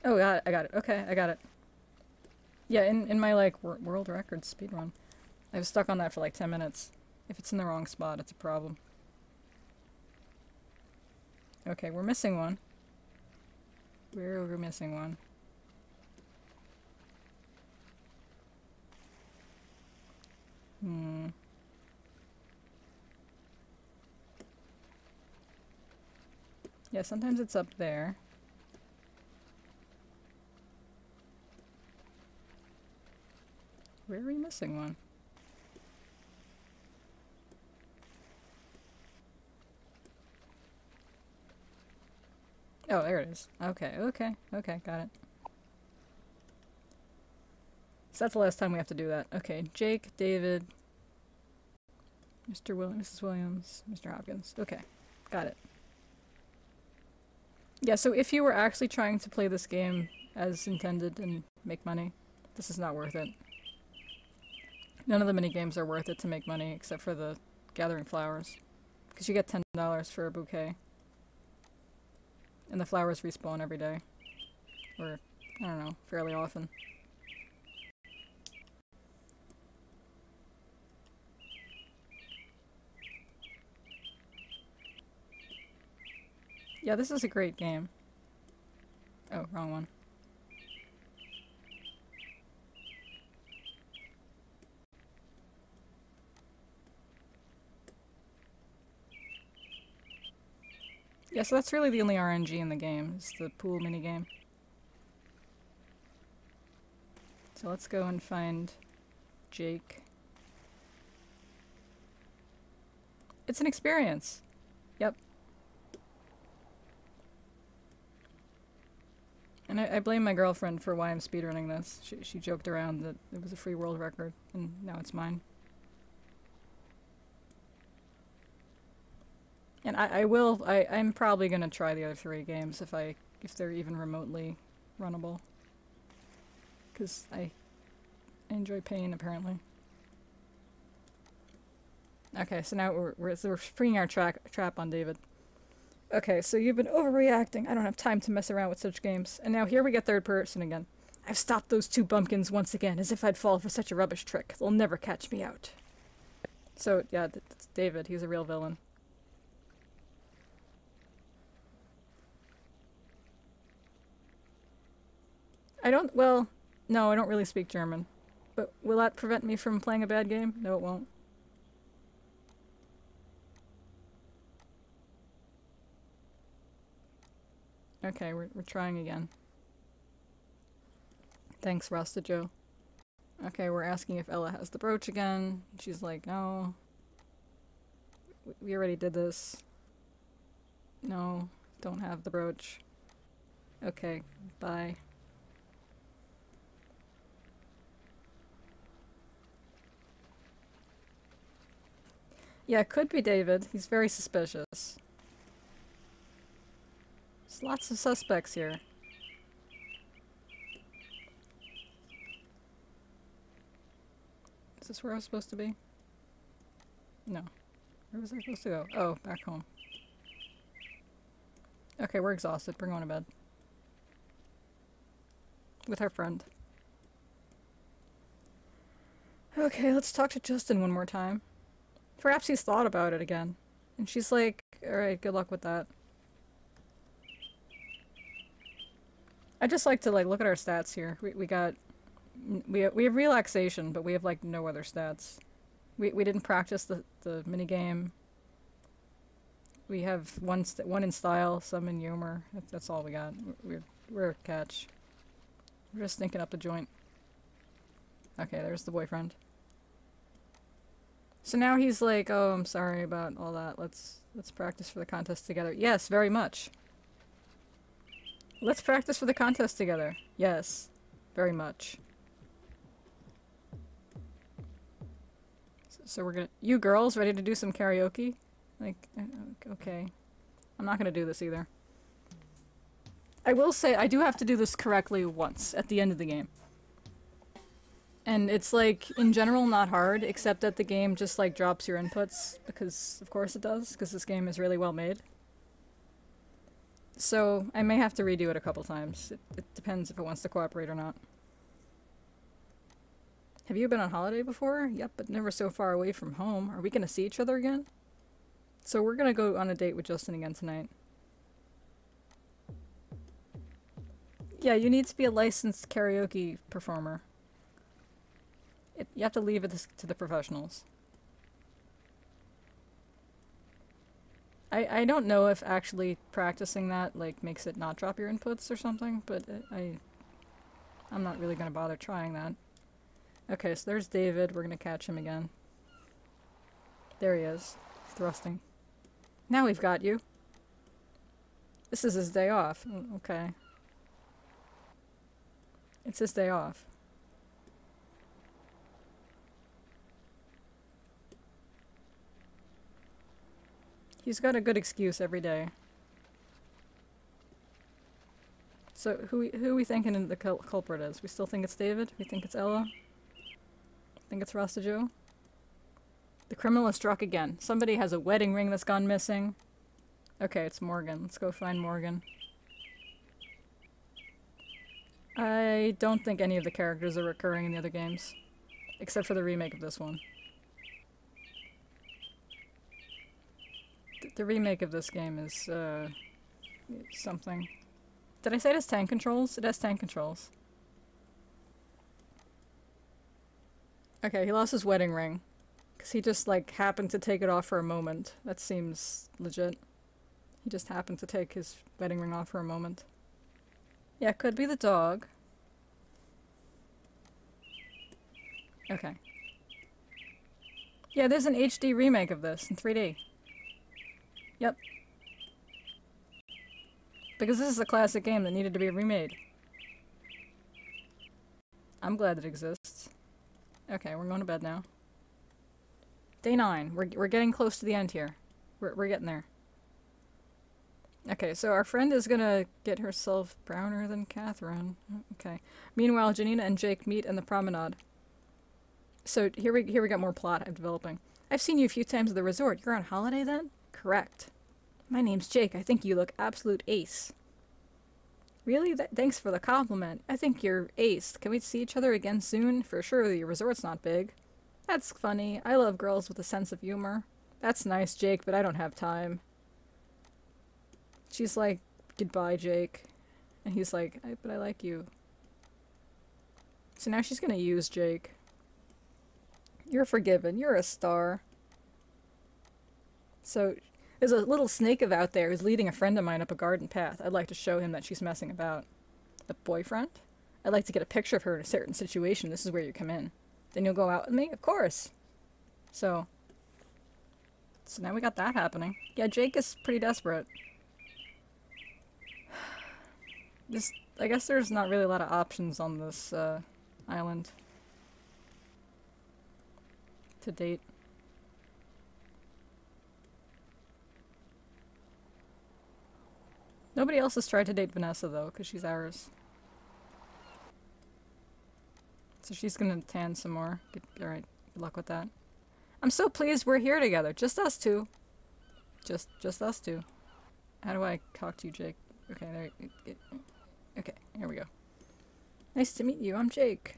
Oh, I got it. Okay, I got it. Yeah, in my, like, world record speedrun, I was stuck on that for, like, 10 minutes. If it's in the wrong spot, it's a problem. Okay, we're missing one. We're missing one. Yeah, sometimes it's up there. Where are we missing one? Oh, there it is. Okay, got it. So that's the last time we have to do that. Okay, Jake, David, Mr. Mrs. Williams, Mr. Hopkins. Okay, got it. Yeah, so if you were actually trying to play this game as intended and make money, this is not worth it. None of the minigames are worth it to make money, except for the gathering flowers. Because you get $10 for a bouquet. And the flowers respawn every day. Or, I don't know, fairly often. Yeah, this is a great game. Oh, wrong one. Yeah, so that's really the only RNG in the game, is the pool minigame. So let's go and find Jake. It's an experience. Yep. And I blame my girlfriend for why I'm speedrunning this. She joked around that it was a free world record, and now it's mine. And I'm probably gonna try the other 3 games if they're even remotely runnable. Because I enjoy pain, apparently. Okay, so now we're freeing our trap on David. Okay, so you've been overreacting. I don't have time to mess around with such games. And now here we get third person again. I've stopped those 2 bumpkins once again, as if I'd fall for such a rubbish trick. They'll never catch me out. So, yeah, it's David. He's a real villain. Well, no, I don't really speak German. But will that prevent me from playing a bad game? No, it won't. Okay, we're trying again. Thanks, Rasta Joe. Okay, we're asking if Ella has the brooch again. She's like, no. We already did this. No, don't have the brooch. Okay, bye. Yeah, it could be David. He's very suspicious. There's lots of suspects here. Is this where I was supposed to be? No. Where was I supposed to go? Oh, back home. Okay, we're exhausted. We're going to bed. With our friend. Okay, let's talk to Justin one more time. Perhaps he's thought about it again. And she's like, alright, good luck with that. I just like to look at our stats here. We have relaxation, but we have like no other stats. We didn't practice the minigame. We have one in style, some in humor. That's all we got. We're a catch. We're just thinking up the joint. Okay, there's the boyfriend. So now he's like, oh, I'm sorry about all that. Let's practice for the contest together. Yes, very much. Let's practice for the contest together. Yes, very much. So we're gonna... You girls ready to do some karaoke? Like, okay. I'm not gonna do this either. I will say, I do have to do this correctly once, at the end of the game. And it's like, in general, not hard, except that the game just like drops your inputs, because of course it does, because this game is really well made. So, I may have to redo it a couple times. It depends if it wants to cooperate or not. Have you been on holiday before? Yep, but never so far away from home. Are we gonna see each other again? So we're gonna go on a date with Justin again tonight. Yeah, you need to be a licensed karaoke performer. You have to leave it to the professionals. I don't know if actually practicing that like makes it not drop your inputs or something, but I'm not really gonna bother trying that. Okay, so there's David. We're gonna catch him again. There he is, thrusting. Now we've got you. This is his day off. Okay. It's his day off. He's got a good excuse every day. So who are we thinking the culprit is? We still think it's David? We think it's Ella? Think it's Rasta Joe? The criminal is struck again. Somebody has a wedding ring that's gone missing. Okay, it's Morgan. Let's go find Morgan. I don't think any of the characters are recurring in the other games. Except for the remake of this one. The remake of this game is, something. Did I say it has tank controls? It has tank controls. Okay, he lost his wedding ring. Because he just, like, happened to take it off for a moment. That seems legit. He just happened to take his wedding ring off for a moment. Yeah, it could be the dog. Okay. Yeah, there's an HD remake of this in 3D. Yep. Because this is a classic game that needed to be remade. I'm glad it exists. Okay, we're going to bed now. Day 9. We're getting close to the end here. We're getting there. Okay, so our friend is gonna get herself browner than Catherine. Okay. Meanwhile, Janina and Jake meet in the promenade. So here we got more plot I'm developing. I've seen you a few times at the resort. You're on holiday then? Correct. My name's Jake. I think you look absolute ace. Really? Thanks for the compliment. I think you're ace. Can we see each other again soon? For sure, your resort's not big. That's funny. I love girls with a sense of humor. That's nice, Jake, but I don't have time. She's like, goodbye, Jake. And he's like, but I like you. So now she's gonna use Jake. You're forgiven. You're a star. So, there's a little snake out there who's leading a friend of mine up a garden path. I'd like to show him that she's messing about. The boyfriend? I'd like to get a picture of her in a certain situation. This is where you come in. Then you'll go out with me? Of course. So now we got that happening. Yeah, Jake is pretty desperate. I guess there's not really a lot of options on this island to date. Nobody else has tried to date Vanessa though, because she's ours. So she's gonna tan some more. Alright, good luck with that. I'm so pleased we're here together. Just us two. Just us two. How do I talk to you, Jake? Okay, there. Okay, here we go. Nice to meet you. I'm Jake.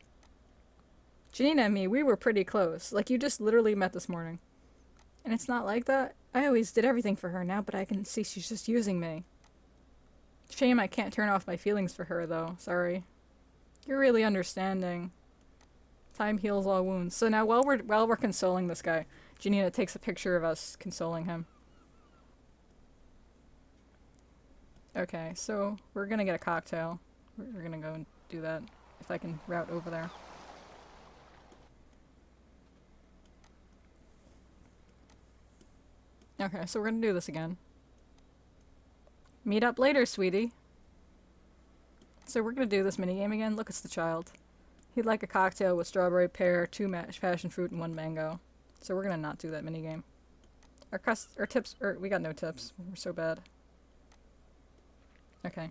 Janina and me, we were pretty close. Like, you just literally met this morning. And it's not like that. I always did everything for her now, but I can see she's just using me. Shame I can't turn off my feelings for her, though. Sorry. You're really understanding. Time heals all wounds. So now, while we're consoling this guy, Janina takes a picture of us consoling him. Okay, so we're gonna get a cocktail. We're gonna go and do that, if I can route over there. Okay, so we're gonna do this again. Meet up later, sweetie. So we're gonna do this minigame again. Look, it's the child. He'd like a cocktail with strawberry, pear, 2 mashed passion fruit, and 1 mango. So we're gonna not do that minigame. Our tips, we got no tips. We're so bad. Okay.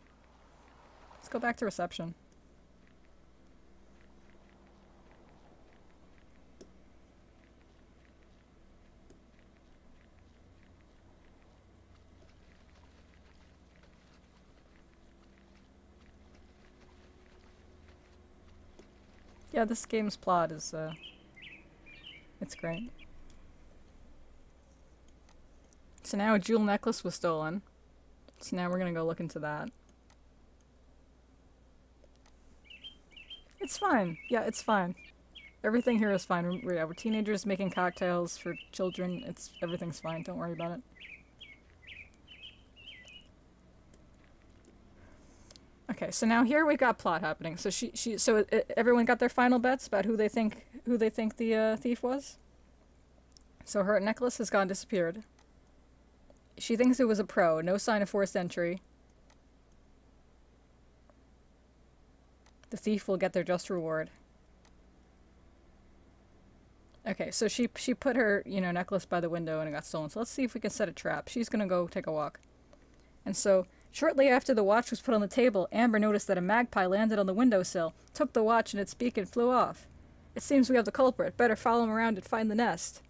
Let's go back to reception. Yeah, this game's plot is, it's great. So now a jewel necklace was stolen. So now we're gonna go look into that. It's fine. Yeah, it's fine. Everything here is fine. We're teenagers making cocktails for children. Everything's fine. Don't worry about it. Okay, so now here we've got plot happening. So everyone got their final bets about who they think the thief was. So her necklace has gone disappeared. She thinks it was a pro. No sign of forced entry. The thief will get their just reward. Okay, so she put her, necklace by the window and it got stolen. So let's see if we can set a trap. She's gonna go take a walk. And so, shortly after the watch was put on the table, Amber noticed that a magpie landed on the windowsill, took the watch in its beak and flew off. It seems we have the culprit. Better follow him around and find the nest.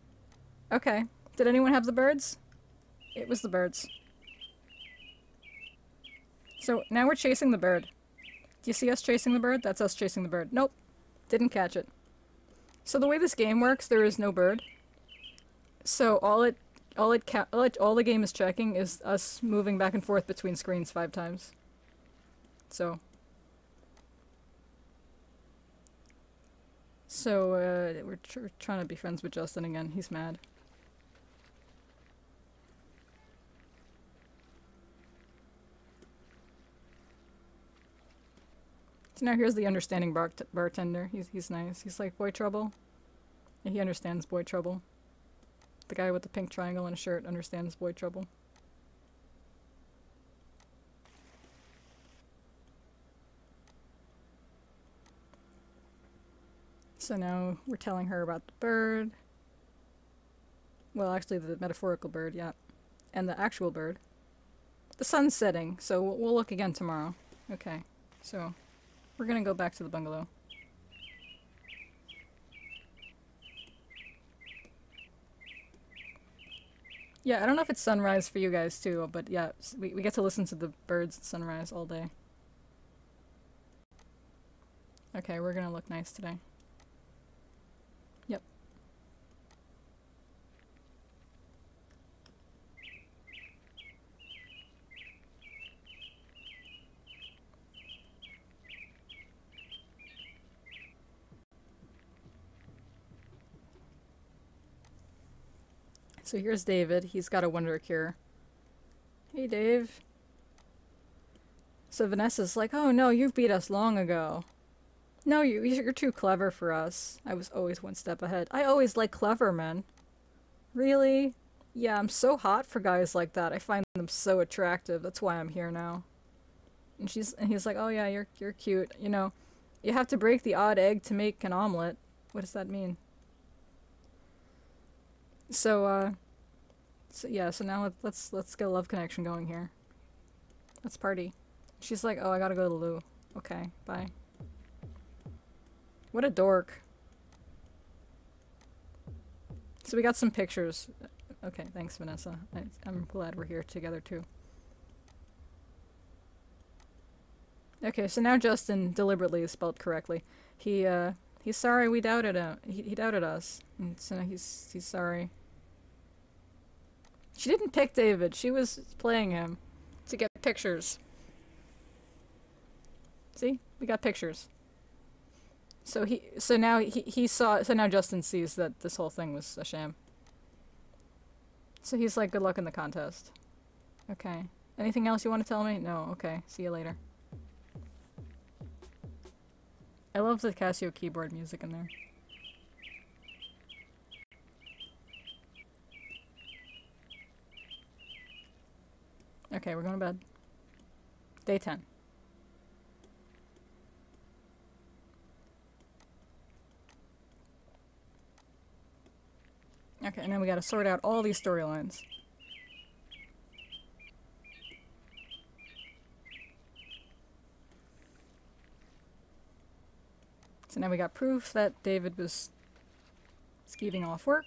Okay. Did anyone have the birds? It was the birds. So, now we're chasing the bird. Do you see us chasing the bird? That's us chasing the bird. Nope. Didn't catch it. So the way this game works, there is no bird. So all the game is checking is us moving back and forth between screens 5 times. So we're trying to be friends with Justin again. He's mad. So now here's the understanding bartender. He's nice. He's like, boy trouble? Yeah, he understands boy trouble. The guy with the pink triangle and a shirt understands boy trouble. So now we're telling her about the bird. Well, actually the metaphorical bird, yeah. And the actual bird. The sun's setting, so we'll look again tomorrow. Okay, so we're gonna go back to the bungalow. Yeah, I don't know if it's sunrise for you guys too, but yeah, we get to listen to the birds at sunrise all day. Okay, we're gonna look nice today. Yep. So here's David. He's got a wonder cure. Hey, Dave. So Vanessa's like, oh no, you've beat us long ago. No, you're too clever for us. I was always one step ahead. I always like clever men. Really? Yeah, I'm so hot for guys like that. I find them so attractive. That's why I'm here now. And he's like, oh yeah, you're cute. You know, you have to break the odd egg to make an omelet. What does that mean? So now let's get a love connection going here. Let's party. She's like, oh, I gotta go to the loo. Okay, bye. What a dork. So we got some pictures. Okay, thanks, Vanessa. I'm glad we're here together, too. Okay, so now Justin deliberately is spelled correctly. He's sorry we doubted him. He doubted us. And so he's sorry. She didn't pick David. She was playing him to get pictures. See? We got pictures. So now Justin sees that this whole thing was a sham. So he's like, good luck in the contest. Okay. Anything else you want to tell me? No. Okay. See you later. I love the Casio keyboard music in there. Okay, we're going to bed. Day 10. Okay, and then we gotta sort out all these storylines. So now we got proof that David was skeeving off work.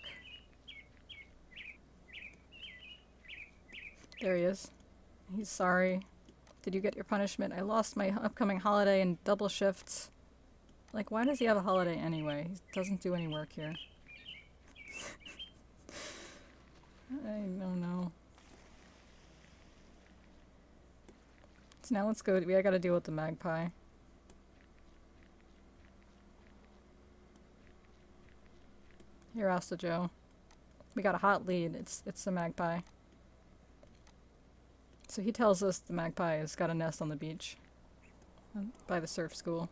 There he is. He's sorry. Did you get your punishment? I lost my upcoming holiday and double shifts. Like, why does he have a holiday anyway? He doesn't do any work here. I don't know. So now let's go. I gotta deal with the magpie. Here, Asta Joe. We got a hot lead. It's the magpie. So he tells us the magpie has got a nest on the beach by the surf school.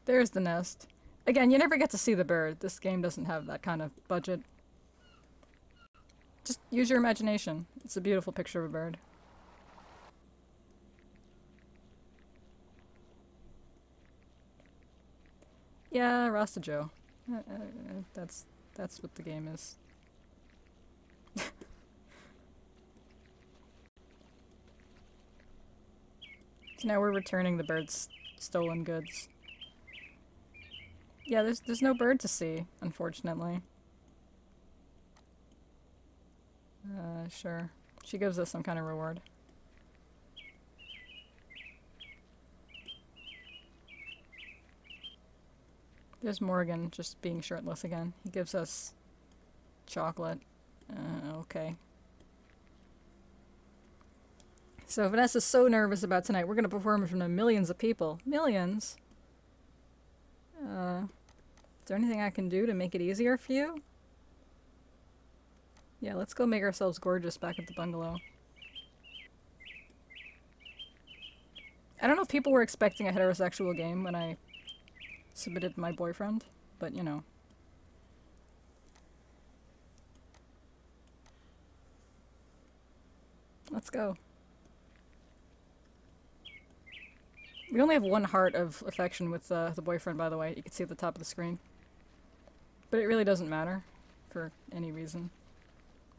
There's the nest. Again, you never get to see the bird. This game doesn't have that kind of budget. Just use your imagination. It's a beautiful picture of a bird. Yeah, Rasta Joe. That's what the game is. So now we're returning the bird's stolen goods. Yeah, there's no bird to see, unfortunately. Sure. She gives us some kind of reward. There's Morgan just being shirtless again. He gives us chocolate. Okay. So Vanessa's so nervous about tonight. We're gonna perform in front of millions of people. Millions? Is there anything I can do to make it easier for you? Yeah, let's go make ourselves gorgeous back at the bungalow. I don't know if people were expecting a heterosexual game when I submitted my boyfriend, but you know. Let's go. We only have one heart of affection with the boyfriend, by the way. You can see at the top of the screen. But it really doesn't matter for any reason.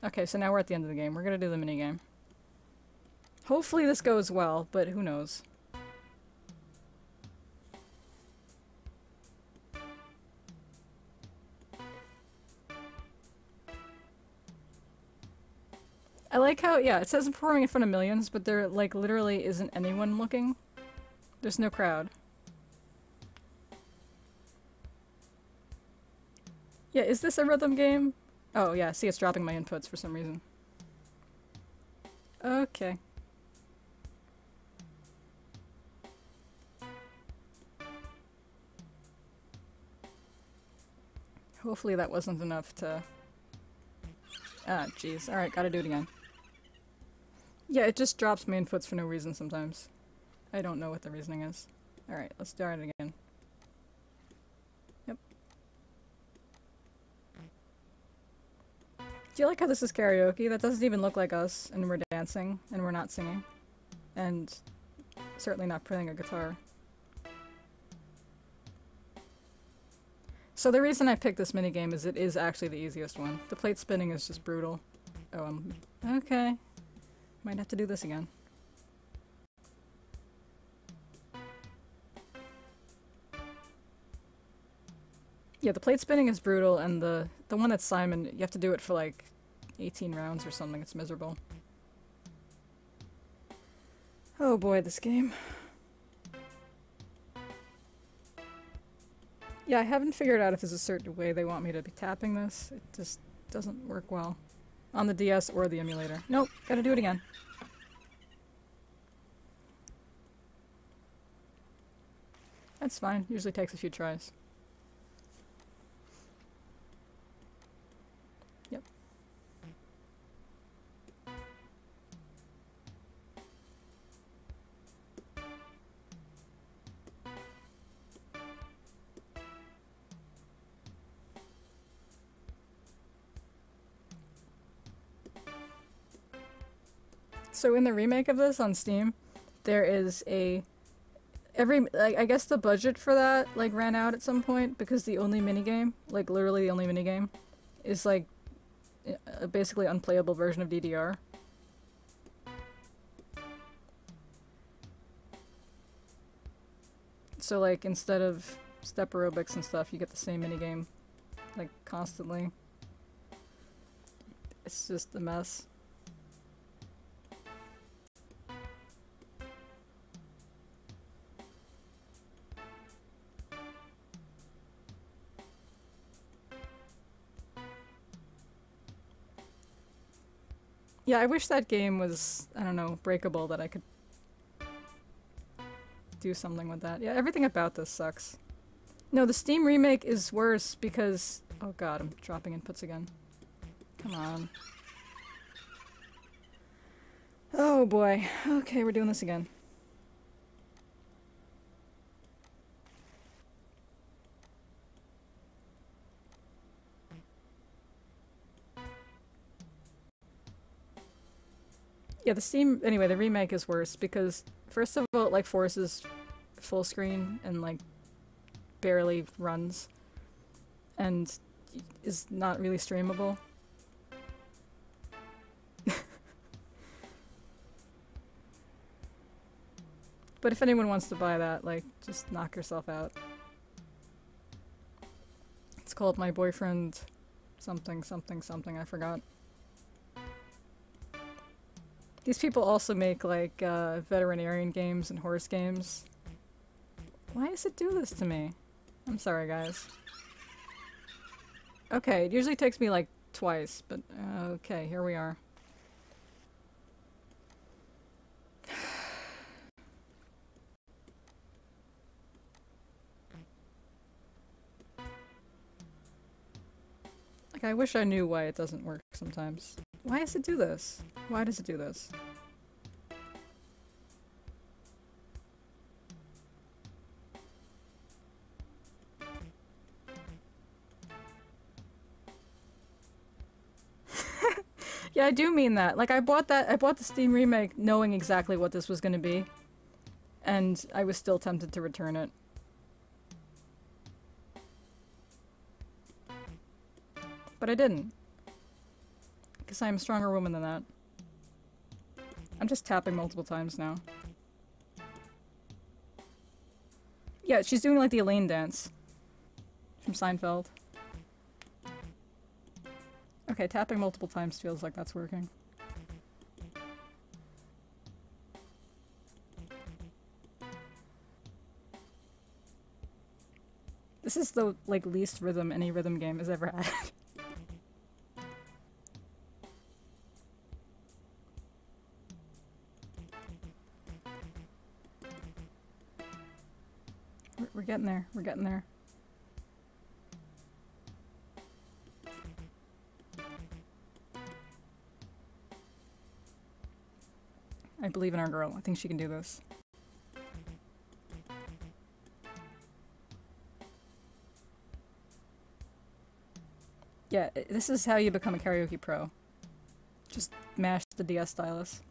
Okay, so now we're at the end of the game. We're gonna do the minigame. Hopefully this goes well, but who knows. I like how, yeah, it says I'm performing in front of millions, but there, like, literally isn't anyone looking. There's no crowd. Yeah, is this a rhythm game? Oh, yeah, see, it's dropping my inputs for some reason. Okay. Hopefully that wasn't enough to... Ah, jeez. Alright, gotta do it again. Yeah, it just drops my inputs for no reason sometimes. I don't know what the reasoning is. Alright, let's start it again. Yep. Do you like how this is karaoke? That doesn't even look like us, and we're dancing, and we're not singing. And certainly not playing a guitar. So the reason I picked this minigame is it is actually the easiest one. The plate spinning is just brutal. Oh, okay. Might have to do this again. Yeah, the plate spinning is brutal, and the one that's Simon, you have to do it for like 18 rounds or something. It's miserable. Oh boy, this game. Yeah, I haven't figured out if there's a certain way they want me to be tapping this. It just doesn't work well. On the DS or the emulator. Nope, gotta do it again. That's fine, usually takes a few tries. Yep. So in the remake of this on Steam, there is a I guess the budget for that like ran out at some point because the only minigame, like literally the only minigame, is like a basically unplayable version of DDR. So like instead of step aerobics and stuff, you get the same minigame like constantly. It's just a mess. Yeah, I wish that game was, I don't know, breakable, that I could do something with that. Yeah, everything about this sucks. No, the Steam remake is worse because... Oh god, I'm dropping inputs again. Come on. Oh boy. Okay, we're doing this again. Yeah, the Steam... Anyway, the remake is worse because, first of all, it, like, forces full screen and, like, barely runs. And is not really streamable. But if anyone wants to buy that, like, just knock yourself out. It's called My Boyfriend... something, something, something, I forgot. These people also make, like, veterinarian games and horse games. Why does it do this to me? I'm sorry, guys. Okay, it usually takes me, like, twice, but okay, here we are. Like, I wish I knew why it doesn't work sometimes. Why does it do this? Why does it do this? Yeah, I do mean that. Like, I bought the Steam remake knowing exactly what this was gonna be. And I was still tempted to return it. But I didn't. Because I'm a stronger woman than that. I'm just tapping multiple times now. Yeah, she's doing like the Elaine dance. From Seinfeld. Okay, tapping multiple times feels like that's working. This is the, like, least rhythm any rhythm game has ever had. We're getting there. We're getting there. I believe in our girl. I think she can do this. Yeah, this is how you become a karaoke pro. Just mash the DS stylus.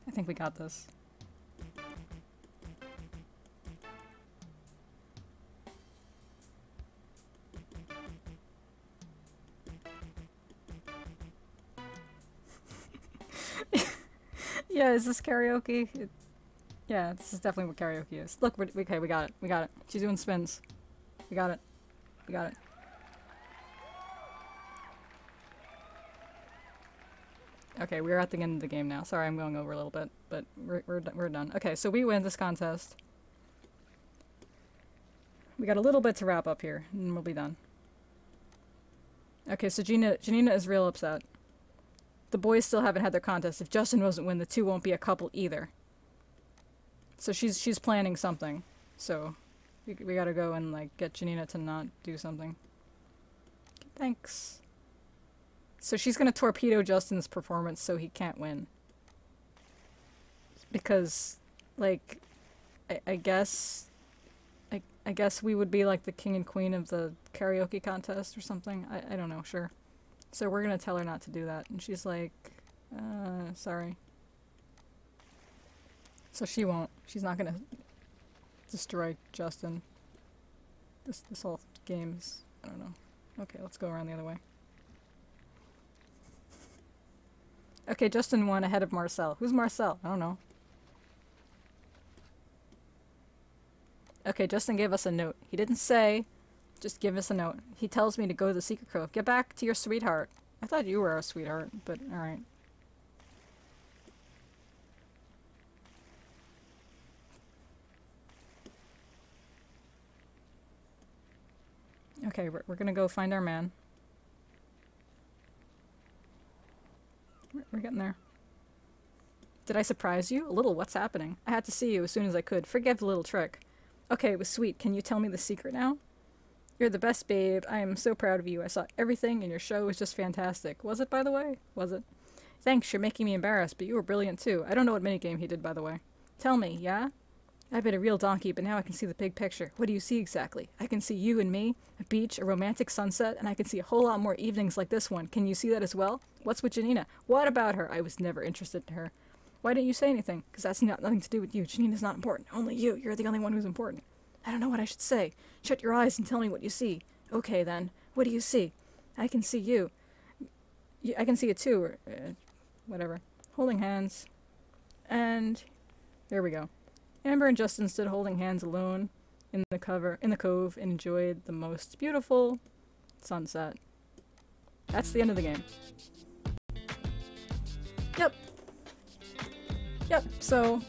I think we got this. Yeah, is this karaoke? Yeah, this is definitely what karaoke is. Look, okay, we got it. We got it. She's doing spins. We got it. We got it. Okay, we're at the end of the game now. Sorry, I'm going over a little bit, but we're done. Okay, so we win this contest. We got a little bit to wrap up here, and we'll be done. Okay, so Janina is real upset. The boys still haven't had their contest. If Justin doesn't win, the two won't be a couple either. So she's planning something. So we gotta go and like get Janina to not do something. Thanks. So she's gonna torpedo Justin's performance so he can't win. Because, like, I guess we would be like the king and queen of the karaoke contest or something. I don't know, sure. So we're gonna tell her not to do that. And she's like, sorry. So she won't. She's not gonna destroy Justin. This whole game's, I don't know. Okay, let's go around the other way. Okay, Justin won ahead of Marcel. Who's Marcel? I don't know. Okay, Justin gave us a note. He didn't say, just give us a note. He tells me to go to the secret cove. Get back to your sweetheart. I thought you were our sweetheart, but alright. Okay, we're gonna go find our man. We're getting there. Did I surprise you? A little. What's happening? I had to see you as soon as I could. Forgive the little trick. Okay, it was sweet. Can you tell me the secret now? You're the best, babe. I am so proud of you. I saw everything, and your show was just fantastic. Was it, by the way? Was it? Thanks, you're making me embarrassed, but you were brilliant, too. I don't know what minigame he did, by the way. Tell me, yeah? I've been a real donkey, but now I can see the big picture. What do you see exactly? I can see you and me, a beach, a romantic sunset, and I can see a whole lot more evenings like this one. Can you see that as well? What's with Janina? What about her? I was never interested in her. Why didn't you say anything? Because that's nothing to do with you. Janina's not important. Only you. You're the only one who's important. I don't know what I should say. Shut your eyes and tell me what you see. Okay, then. What do you see? I can see you. I can see it too, or whatever. Holding hands. And there we go. Amber and Justin stood holding hands alone in the cove and enjoyed the most beautiful sunset. That's the end of the game. Yep. Yep, so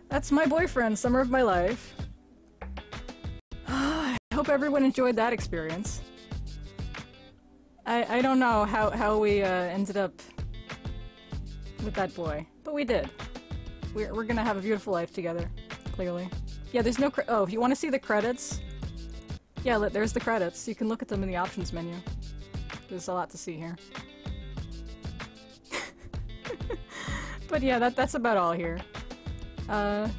that's my boyfriend, Summer of My Life. I hope everyone enjoyed that experience. I don't know how we ended up with that boy, but we did. We're gonna have a beautiful life together, clearly. Yeah, there's no oh, if you want to see the credits, yeah, there's the credits. You can look at them in the options menu. There's a lot to see here. But yeah, that's about all here. But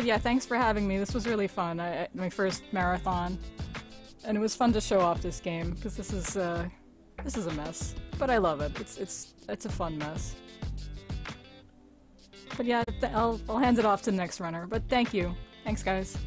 yeah, thanks for having me. This was really fun. My first marathon, and it was fun to show off this game because this is a mess, but I love it. It's a fun mess. But yeah, I'll hand it off to the next runner. But thank you. Thanks, guys.